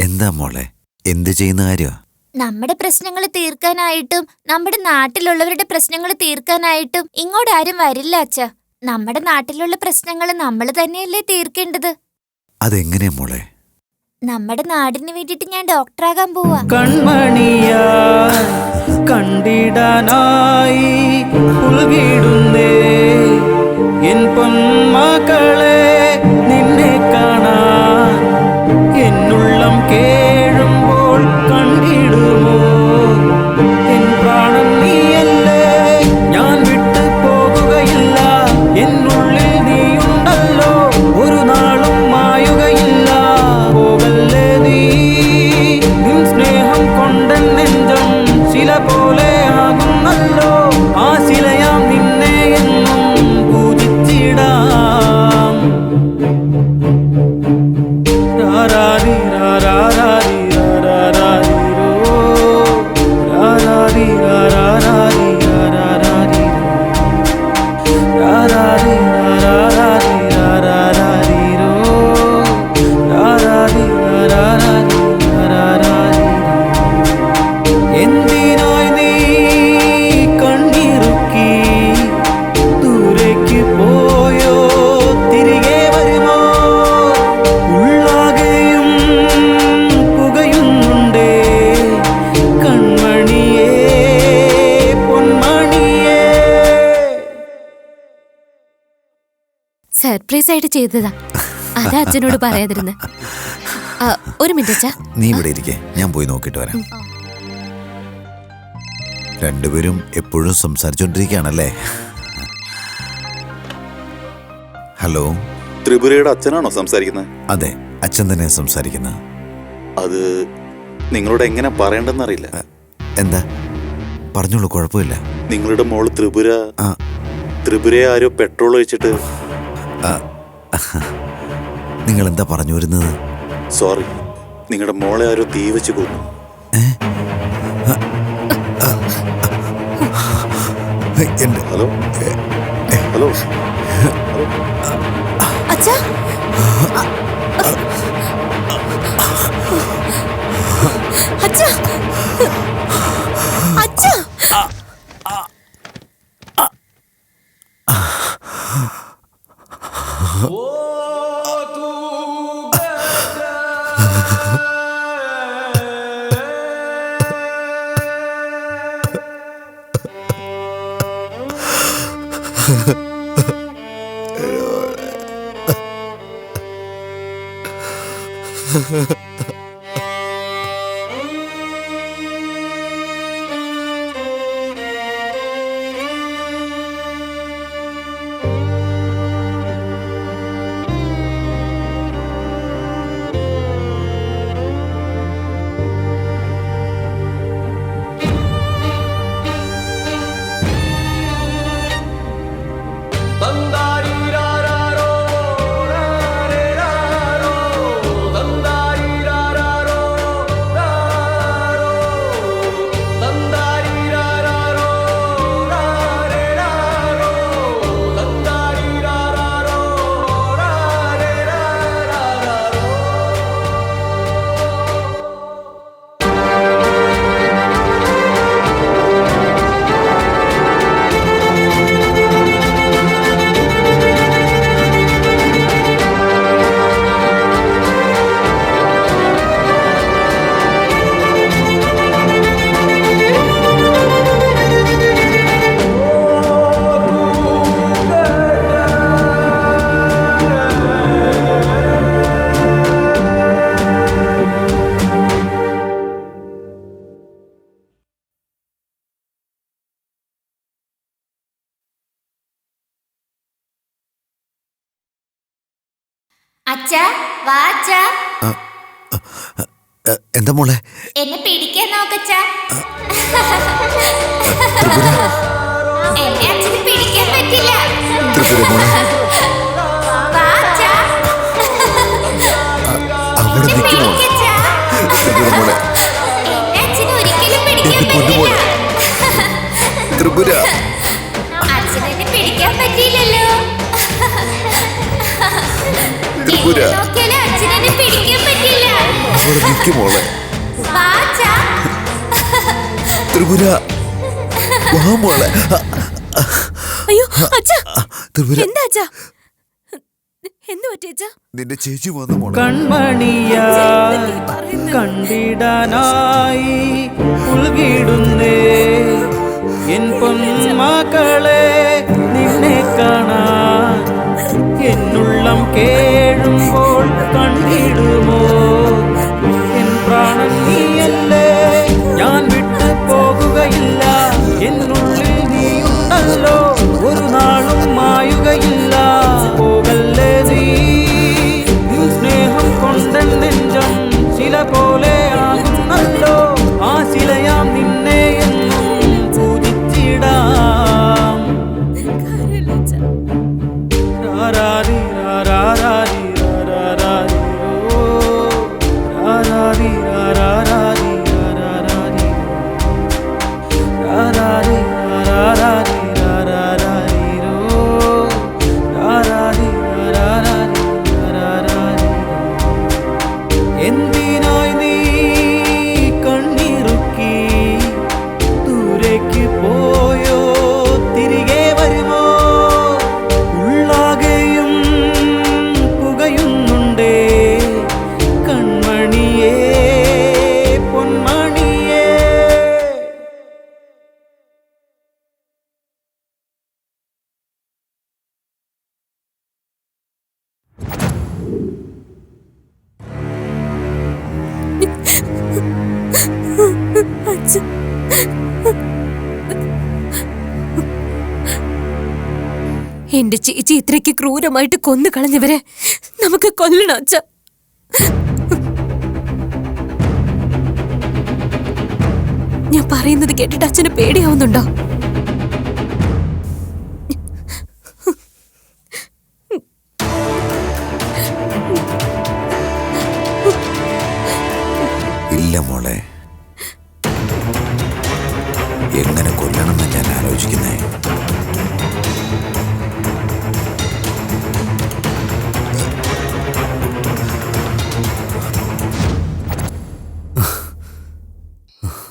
എന്താ മോളെ എന്ത് ചെയ്യുന്ന കാര്യമാ? നമ്മുടെ പ്രശ്നങ്ങൾ തീർക്കാനായിട്ടും നമ്മുടെ നാട്ടിലുള്ളവരുടെ പ്രശ്നങ്ങൾ തീർക്കാനായിട്ടും ഇങ്ങോട്ട് ആരും വരില്ല അച്ഛ. നമ്മുടെ നാട്ടിലുള്ള പ്രശ്നങ്ങൾ നമ്മൾ തന്നെയല്ലേ തീർക്കേണ്ടത്. അതെങ്ങനെയാ മോളെ? നമ്മുടെ നാടിന് വേണ്ടിട്ട് ഞാൻ ഡോക്ടറാകാൻ പോവാ. കൺമണിയാ കണ്ടിടാനായി ഉൾകിടുന്നേ എൻ പൊന്മക്കളെ നിന്നെ കാണാൻ എന്നുള്ളം കേഴുമ്പോൾ കണ്ടിടുമോ എൻ പ്രാണൻ നീയല്ലേ ഞാൻ വിട്ടു പോകുകയില്ല എന്നുള്ളിൽ നീയുണ്ടല്ലോ ഒരു നാളും മായുകയില്ല പോകല്ലേ നീ നിൻ സ്നേഹം കൊണ്ടൻ നെഞ്ചം ശില പോലെ ആകുന്നല്ലോ ആ ശിലയാം നിന്നെ എന്നും പൂജിച്ചിടാം സർപ്രൈസ് ആയിട്ട് ചെയ്തതാ. അതാ അച്ഛനോട് പറയാതിരുന്നെ. ഒരു മിനിറ്റ് അച്ഛാ. നീ ഇവിടെ ഇരിക്കേ, ഞാൻ പോയി നോക്കിട്ട് വരാം. രണ്ടുപേരും എപ്പോഴും സംസാരിച്ചോണ്ടിരിക്കുകയാണല്ലേ? ഹലോ, ത്രിപുരയുടെ അച്ഛനാണോ സംസാരിക്കുന്നത്? അതെ, അച്ഛൻ തന്നെ സംസാരിക്കുന്നത്. അത് നിങ്ങളോട് എങ്ങനെ പറയണ്ടെന്നറിയില്ല. എന്താ പറഞ്ഞോളൂ, കുഴപ്പമില്ല. നിങ്ങളുടെ മോള് ത്രിപുരയെ ആരോ പെട്രോൾ ഒഴിച്ചിട്ട്. നിങ്ങൾ എന്താ പറഞ്ഞു വരുന്നത്? സോറി, നിങ്ങളുടെ മോളെ ആരോ തീ വെച്ച് കൊന്നു. ഹലോ ഹലോ അച്ഛാ, അച്ഛാ, അച്ഛാ. അച്ഛാ, വാ അച്ഛാ. എന്താ മോളെ? എന്നെ പിടിക്കാൻ നോക്കച്ചാ. എന്നെ അച്ഛന് പിടിക്കാൻ പറ്റില്ല. വാ അച്ഛാ. എന്നെ പിടിക്കച്ചാ. എന്നെ അച്ഛന് ഒരിക്കലും പിടിക്കാൻ പറ്റില്ല. അച്ഛനെ പിടിക്കാൻ പറ്റിയില്ലല്ലോ. നോക്കിയാലും അച്ഛനെ പിടിക്കാൻ പറ്റില്ല. വാ അച്ഛാ. ത്രിപുര, വാ മോളെ. അയ്യോ അച്ഛാ, എന്താ അച്ഛാ? എന്ത് പറ്റിയച്ചാ? നിന്റെ ചേച്ചി വന്നു മോളെ. കൺമണിയാ കണ്ടിടാനായി ഉൾകിടുന്നേ എൻ പൊന്മക്കളെ, നിന്നെ കാണാൻ എന്നുള്ളം കേഴുമ്പോൾ കണ്ടിടുമോ? എൻ പ്രാണൻ നീയല്ലേ, ഞാൻ വിട്ടു പോകുകയില്ല. എന്നുള്ളിൽ നീയുണ്ടല്ലോ, ഒരു നാളും മായുകയില്ല. പോകല്ലേ നീ, സ്നേഹം കൊണ്ടൻ നെഞ്ചം ശില പോലെ ആകുന്നല്ലോ. ആ ശിലയാം നിന്നെ എന്നും പൂജിച്ചിടാം. രാരാരി രാരാരി രാരാരി ഓ, രാരാരി രാരാരി രാരാരി രാരാരി രാരാരി രാരാരി ഓ, രാരാരി രാരാരി രാരാരി. എന്തിനായി നീ കണ്ണിറുക്കി ദൂരേക്ക് പോയോ? തിരികെ വരുമോ? ഉള്ളാകെയും പുകയുന്നുണ്ടേ കൺമണിയേ. എന്റെ ചേച്ചി ഇത്രയ്ക്ക് ക്രൂരമായിട്ട് കൊന്നു കളഞ്ഞവരെ നമുക്ക് കൊല്ലണം അച്ഛ. ഞാൻ പറയുന്നത് കേട്ടിട്ട് അച്ഛന് പേടിയാവുന്നുണ്ടോ? ഇല്ല മോളെ, എങ്ങനെ കൊല്ലണമെന്ന് ഞാൻ ആലോചിക്കുന്നേ.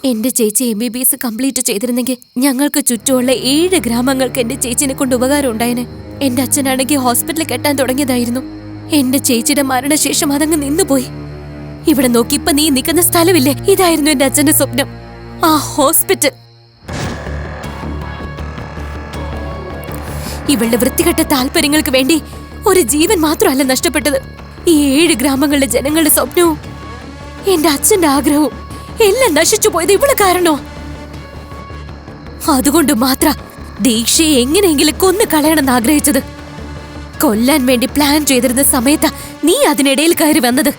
എന്റെ ചേച്ചി MBBS കംപ്ലീറ്റ് ചെയ്തിരുന്നെങ്കിൽ ഞങ്ങൾക്ക് ചുറ്റുമുള്ള 7 ഗ്രാമങ്ങൾക്ക് എന്റെ ചേച്ചിനെ കൊണ്ട് ഉപകാരം ഉണ്ടായേനെ. എന്റെ അച്ഛനാണെങ്കിൽ ഹോസ്പിറ്റലിൽ കെട്ടാൻ തുടങ്ങിയതായിരുന്നു. എന്റെ ചേച്ചിയുടെ മരണശേഷം അതങ്ങ് നിന്നുപോയി. ഇവിടെ നോക്കി ഇപ്പൊ നീ നിൽക്കുന്ന സ്ഥലമില്ലേ, ഇതായിരുന്നു എന്റെ അച്ഛന്റെ സ്വപ്നം, ആ ഹോസ്പിറ്റൽ. ഇവളുടെ വൃത്തികെട്ട താല്പര്യങ്ങൾക്ക് വേണ്ടി ഒരു ജീവൻ മാത്രമല്ല നഷ്ടപ്പെട്ടത്, ഈ 7 ഗ്രാമങ്ങളിലെ ജനങ്ങളുടെ സ്വപ്നവും എന്റെ അച്ഛന്റെ ആഗ്രഹവും എല്ലാം നശിച്ചു പോയത് ഇവള് കാരണോ? അതുകൊണ്ട് മാത്ര ദീക്ഷയെ എങ്ങനെയെങ്കിലും കൊന്നു കളയണമെന്ന് ആഗ്രഹിച്ചത്. കൊല്ലാൻ വേണ്ടി പ്ലാൻ ചെയ്തിരുന്ന സമയത്താ നീ അതിനിടയിൽ കയറി വന്നത്.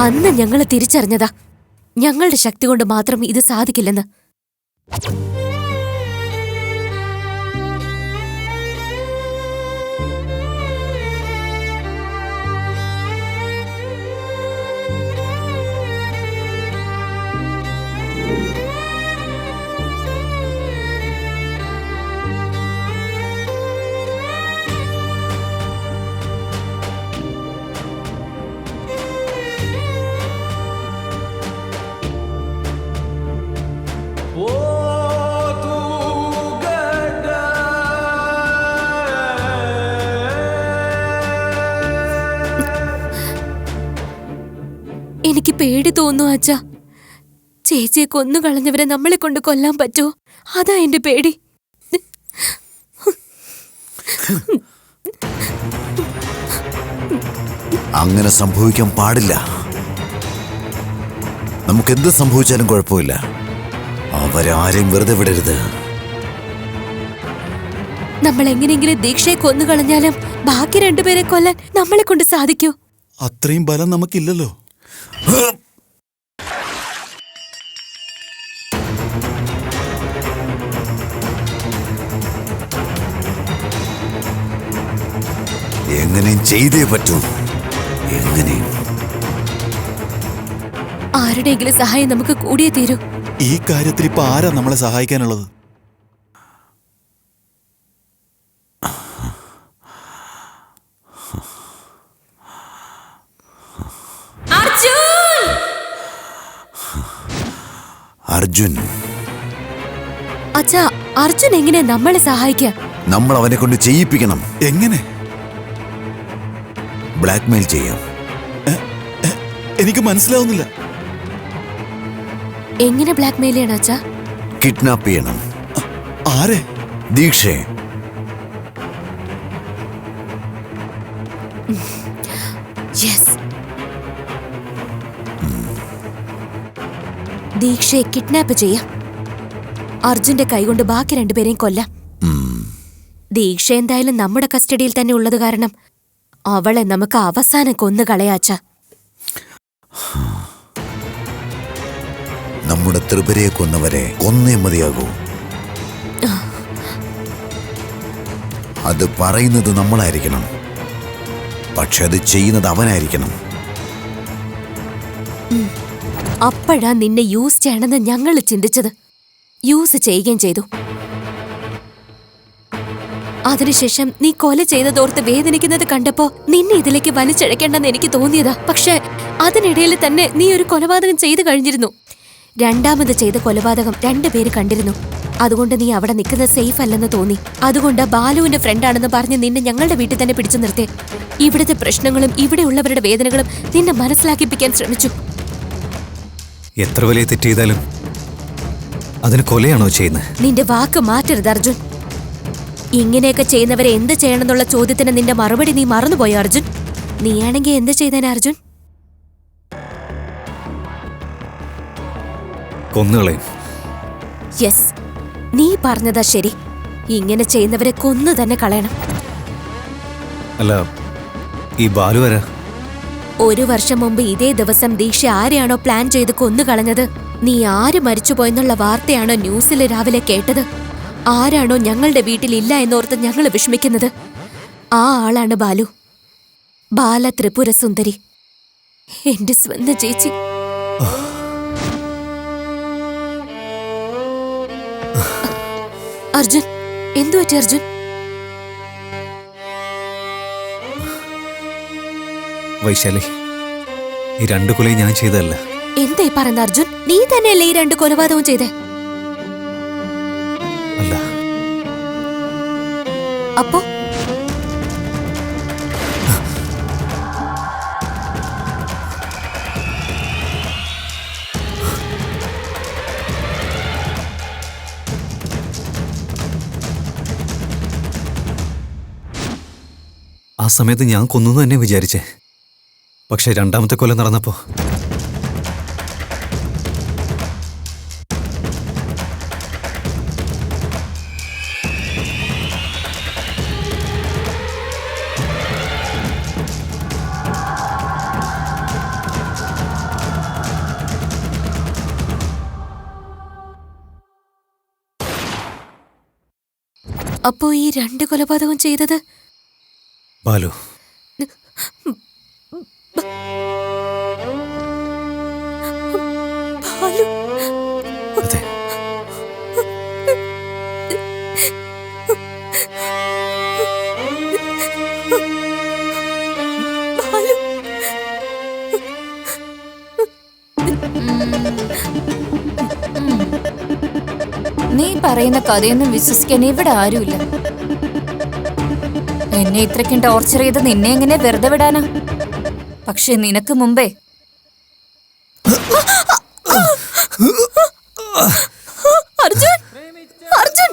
അന്ന് ഞങ്ങൾ തിരിച്ചറിഞ്ഞതാ ഞങ്ങളുടെ ശക്തി കൊണ്ട് മാത്രം ഇത് സാധിക്കില്ലെന്ന്. എനിക്ക് പേടി തോന്നുന്നു അച്ഛാ. ചേച്ചിയെ കൊന്നു കളഞ്ഞവരെ നമ്മളെ കൊണ്ട് കൊല്ലാൻ പറ്റുമോ? അതാ എന്റെ പേടി. അങ്ങനെ സംഭവിക്കാൻ പാടില്ല. നമുക്കെന്ത് സംഭവിച്ചാലും കുഴപ്പമില്ല, അവരാരെയും വെറുതെ വിടരുത്. നമ്മൾ എങ്ങനെയെങ്കിലും ദീക്ഷയെ കൊന്നു കളഞ്ഞാലും ബാക്കി 2 പേരെ കൊല്ലാൻ നമ്മളെ കൊണ്ട് സാധിക്കൂ? അത്രയും ബലം നമുക്കില്ലല്ലോ. എങ്ങനെയും ചെയ്തേ പറ്റൂ. എങ്ങനെയും ആരുടെയെങ്കിലും സഹായം നമുക്ക് കൂടിയേ തീരൂ. ഈ കാര്യത്തിൽ ഇപ്പൊ ആരാ നമ്മളെ സഹായിക്കാനുള്ളത്? അർജുൻ. അച്ഛാ, അർജുൻ എങ്ങനെ നമ്മളെ സഹായിക്കാം? നമ്മൾ അവനെ കൊണ്ട് ചെയ്യിപ്പിക്കണം. എങ്ങനെ? ബ്ലാക്ക്മെയിൽ ചെയ്യാം. എനിക്ക് മനസ്സിലാവുന്നില്ല. എങ്ങനെ ബ്ലാക്ക്മെയിൽ ചെയ്യണം അച്ഛാ? കിഡ്നാപ്പ് ചെയ്യണം. ആരെ? ദീക്ഷയെ. ദീക്ഷയെ കിഡ്നാപ്പ് ചെയ്യാം. അർജുന്റെ കൈകൊണ്ട് ബാക്കി 2 പേരെയും കൊല്ലാം. ദീക്ഷ എന്തായാലും നമ്മുടെ കസ്റ്റഡിയിൽ തന്നെ ഉള്ളത് കാരണം അവളെ നമുക്ക് അവസാനം കൊന്നു കളയാച്ച. നമ്മുടെ ത്രിപുരയെ കൊന്നവരെ കൊന്നേ മതിയാകൂ. അത് പറയുന്നത് നമ്മളായിരിക്കണം, പക്ഷെ അത് ചെയ്യുന്നത് അവനായിരിക്കണം. അപ്പോഴാ നിന്നെ യൂസ് ചെയ്യണമെന്ന് ഞങ്ങൾ ചിന്തിച്ചത്. യൂസ് ചെയ്യുകയും ചെയ്തു. അതിനുശേഷം നീ കൊല ചെയ്തതോർത്ത് വേദനിക്കുന്നത് കണ്ടപ്പോ നിന്നെ ഇതിലേക്ക് വലിച്ചഴക്കേണ്ടെന്ന് എനിക്ക് തോന്നിയതാ. പക്ഷെ അതിനിടയിൽ തന്നെ നീ ഒരു കൊലപാതകം ചെയ്തു കഴിഞ്ഞിരുന്നു. 2ാമത് ചെയ്ത കൊലപാതകം 2 പേര് കണ്ടിരുന്നു. അതുകൊണ്ട് നീ അവിടെ നിൽക്കുന്നത് സേഫ് അല്ലെന്ന് തോന്നി. അതുകൊണ്ട് ബാലുവിന്റെ ഫ്രണ്ടാണെന്ന് പറഞ്ഞ് നിന്നെ ഞങ്ങളുടെ വീട്ടിൽ തന്നെ പിടിച്ചു നിർത്തി. ഇവിടുത്തെ പ്രശ്നങ്ങളും ഇവിടെയുള്ളവരുടെ വേദനകളും നിന്നെ മനസ്സിലാക്കിപ്പിക്കാൻ ശ്രമിച്ചു. എത്ര വലിയ തെറ്റ് ചെയ്താലും അതിന് കൊലയാണോ ചെയ്യുന്നത്? നിന്റെ വാക്ക് മാറ്റരുത് അർജുൻ. ഇങ്ങനെയൊക്കെ ചെയ്യുന്നവരെ എന്ത് ചെയ്യണമെന്നുള്ള ചോദ്യത്തിന് നിന്റെ മറുപടി നീ മറന്നുപോയോ അർജുൻ? നീയാണെങ്കിൽ എന്ത് ചെയ്തേനെ അർജുൻ? കൊന്നുകളയും. യെസ്, നീ പറഞ്ഞതാ ശരി. ഇങ്ങനെ ചെയ്യുന്നവരെ കൊന്നു തന്നെ കളയണം. അല്ല, ഈ ബാലു വരാ? 1 വർഷം മുമ്പ് ഇതേ ദിവസം ദീക്ഷ ആരെയാണോ പ്ലാൻ ചെയ്ത് കൊന്നു കളഞ്ഞത്, നീ ആര് മരിച്ചുപോയെന്നുള്ള വാർത്തയാണോ ന്യൂസിൽ രാവിലെ കേട്ടത്? ആരാണോ ഞങ്ങളുടെ വീട്ടിലില്ല എന്നോർത്ത് ഞങ്ങൾ വിഷമിക്കുന്നത്, ആ ആളാണ് ബാലു. ബാല ത്രിപുര സുന്ദരി, എന്റെ സ്വന്തം ചേച്ചി. അർജുൻ, എന്തു പറ്റി അർജുൻ? വൈശാലി, ഈ 2 കൊലയും ഞാൻ ചെയ്തതല്ല. എന്തായി പറയുന്ന അർജുൻ? നീ തന്നെയല്ലേ ഈ 2 കൊലപാതകവും ചെയ്തേ? അല്ല. അപ്പോ ആ സമയത്ത് ഞാൻ കൊന്നു തന്നെ വിചാരിച്ചേ. പക്ഷെ 2ാമത്തെ കൊല നടന്നപ്പോ അപ്പോ ഈ 2 കൊലപാതകം ചെയ്തത് ബാലു. അതെ. നീ പറയുന്ന കഥയൊന്നും വിശ്വസിക്കാൻ ഇവിടെ ആരുമില്ല. എന്നെ ഇത്രയ്ക്കും ടോർച്ചർ ചെയ്ത് നിന്നെ എങ്ങനെ വെറുതെ വിടാനാ? പക്ഷെ നിനക്ക് മുമ്പേ അർജുൻ, അർജുൻ,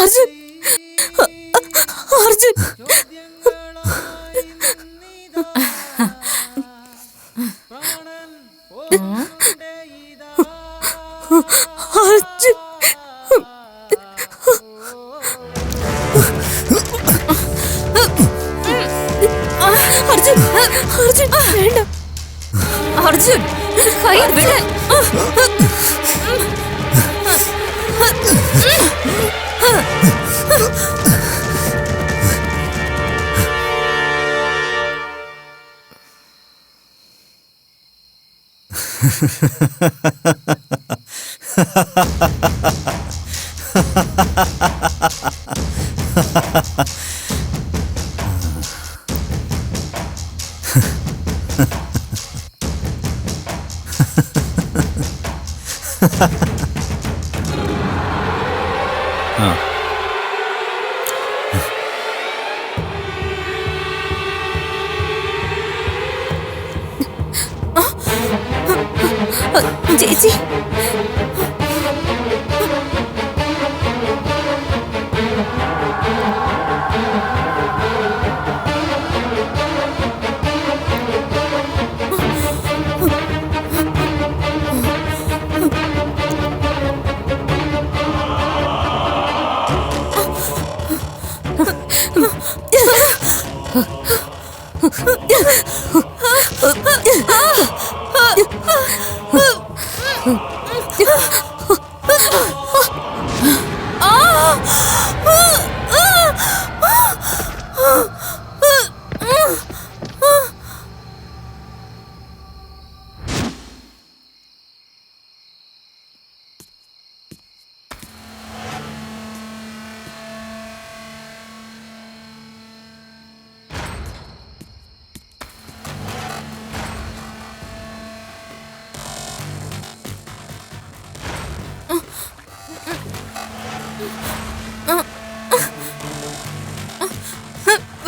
അർജുൻ, അർജുൻ. അർജുൻ, അർജുൻ, അർജുൻ, വേണ്ട. അർജുൻ, കൈ വിട്. ചേച്ചി,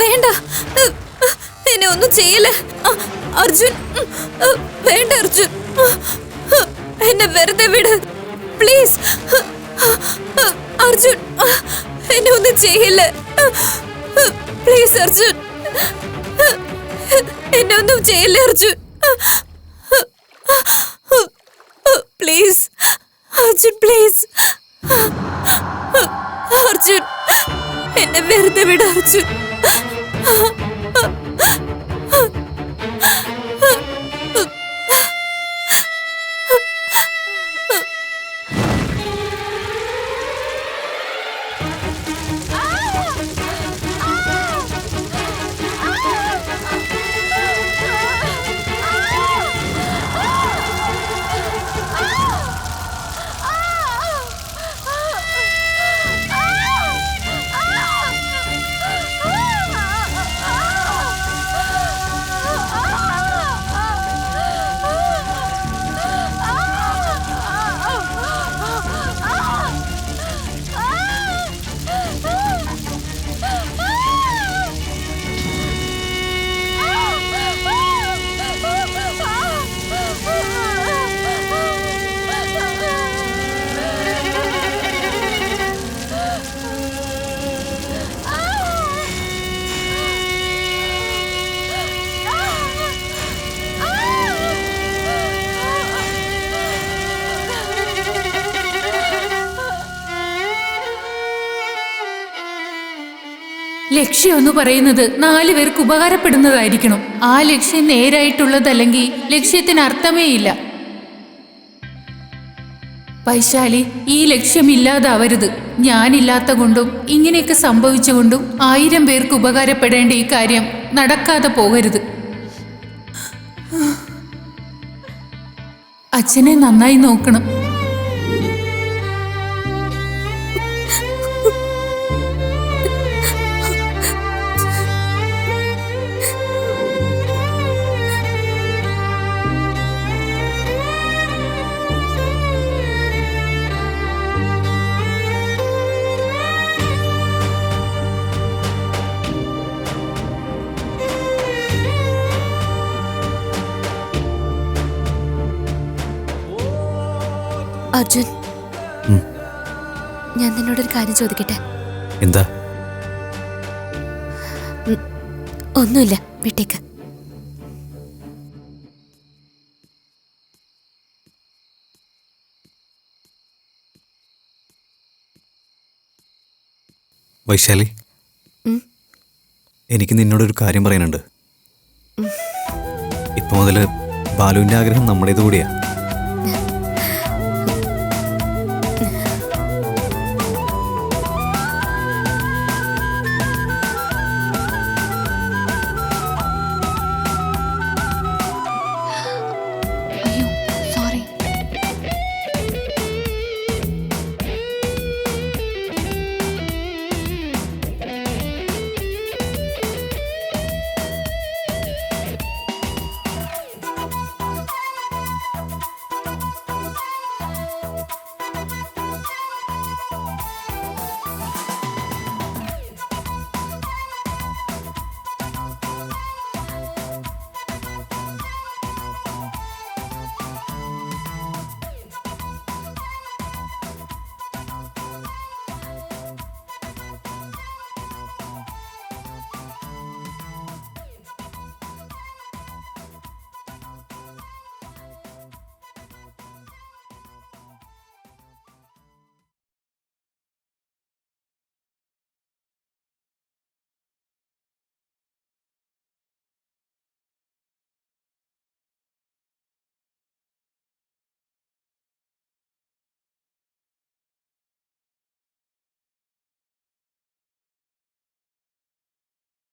വേണ്ട, എന്നെ ഒന്നും ചെയ്യില്ല അർജുൻ. വേണ്ട അർജുൻ, എന്നെ വെറുതെ വിട് പ്ലീസ്. അർജുൻ, എന്നെ ഒന്നും ചെയ്യില്ല പ്ലീസ് അർജുൻ. എന്നെ ഒന്നും ചെയ്യില്ല അർജുൻ പ്ലീസ്. അർജുൻ പ്ലീസ്. അർജുൻ, എന്നെ വെറുതെ വിട് അർജുൻ. ലക്ഷ്യം എന്ന് പറയുന്നത് 4 പേർക്ക് ഉപകാരപ്പെടുന്നതായിരിക്കണം. ആ ലക്ഷ്യം നേരായിട്ടുള്ളതല്ലെങ്കിൽ ലക്ഷ്യത്തിന് അർത്ഥമേ ഇല്ല. വൈശാലി, ഈ ലക്ഷ്യമില്ലാതാവരുത്. ഞാനില്ലാത്ത കൊണ്ടും ഇങ്ങനെയൊക്കെ സംഭവിച്ചുകൊണ്ടും 1000 പേർക്ക് ഉപകാരപ്പെടേണ്ട ഈ കാര്യം നടക്കാതെ പോകരുത്. അച്ഛനെ നന്നായി നോക്കണം. അർജുൻ, ഞാൻ നിന്നോടൊരു കാര്യം ചോദിക്കട്ടെ? എന്താ? ഒന്നുമില്ല, വിട്ടേക്ക്. വൈശാലി, എനിക്ക് നിന്നോടൊരു കാര്യം പറയാനുണ്ട്. ഇപ്പൊ മുതല് ബാലുവിന്റെ ആഗ്രഹം നമ്മുടേത് കൂടിയാ.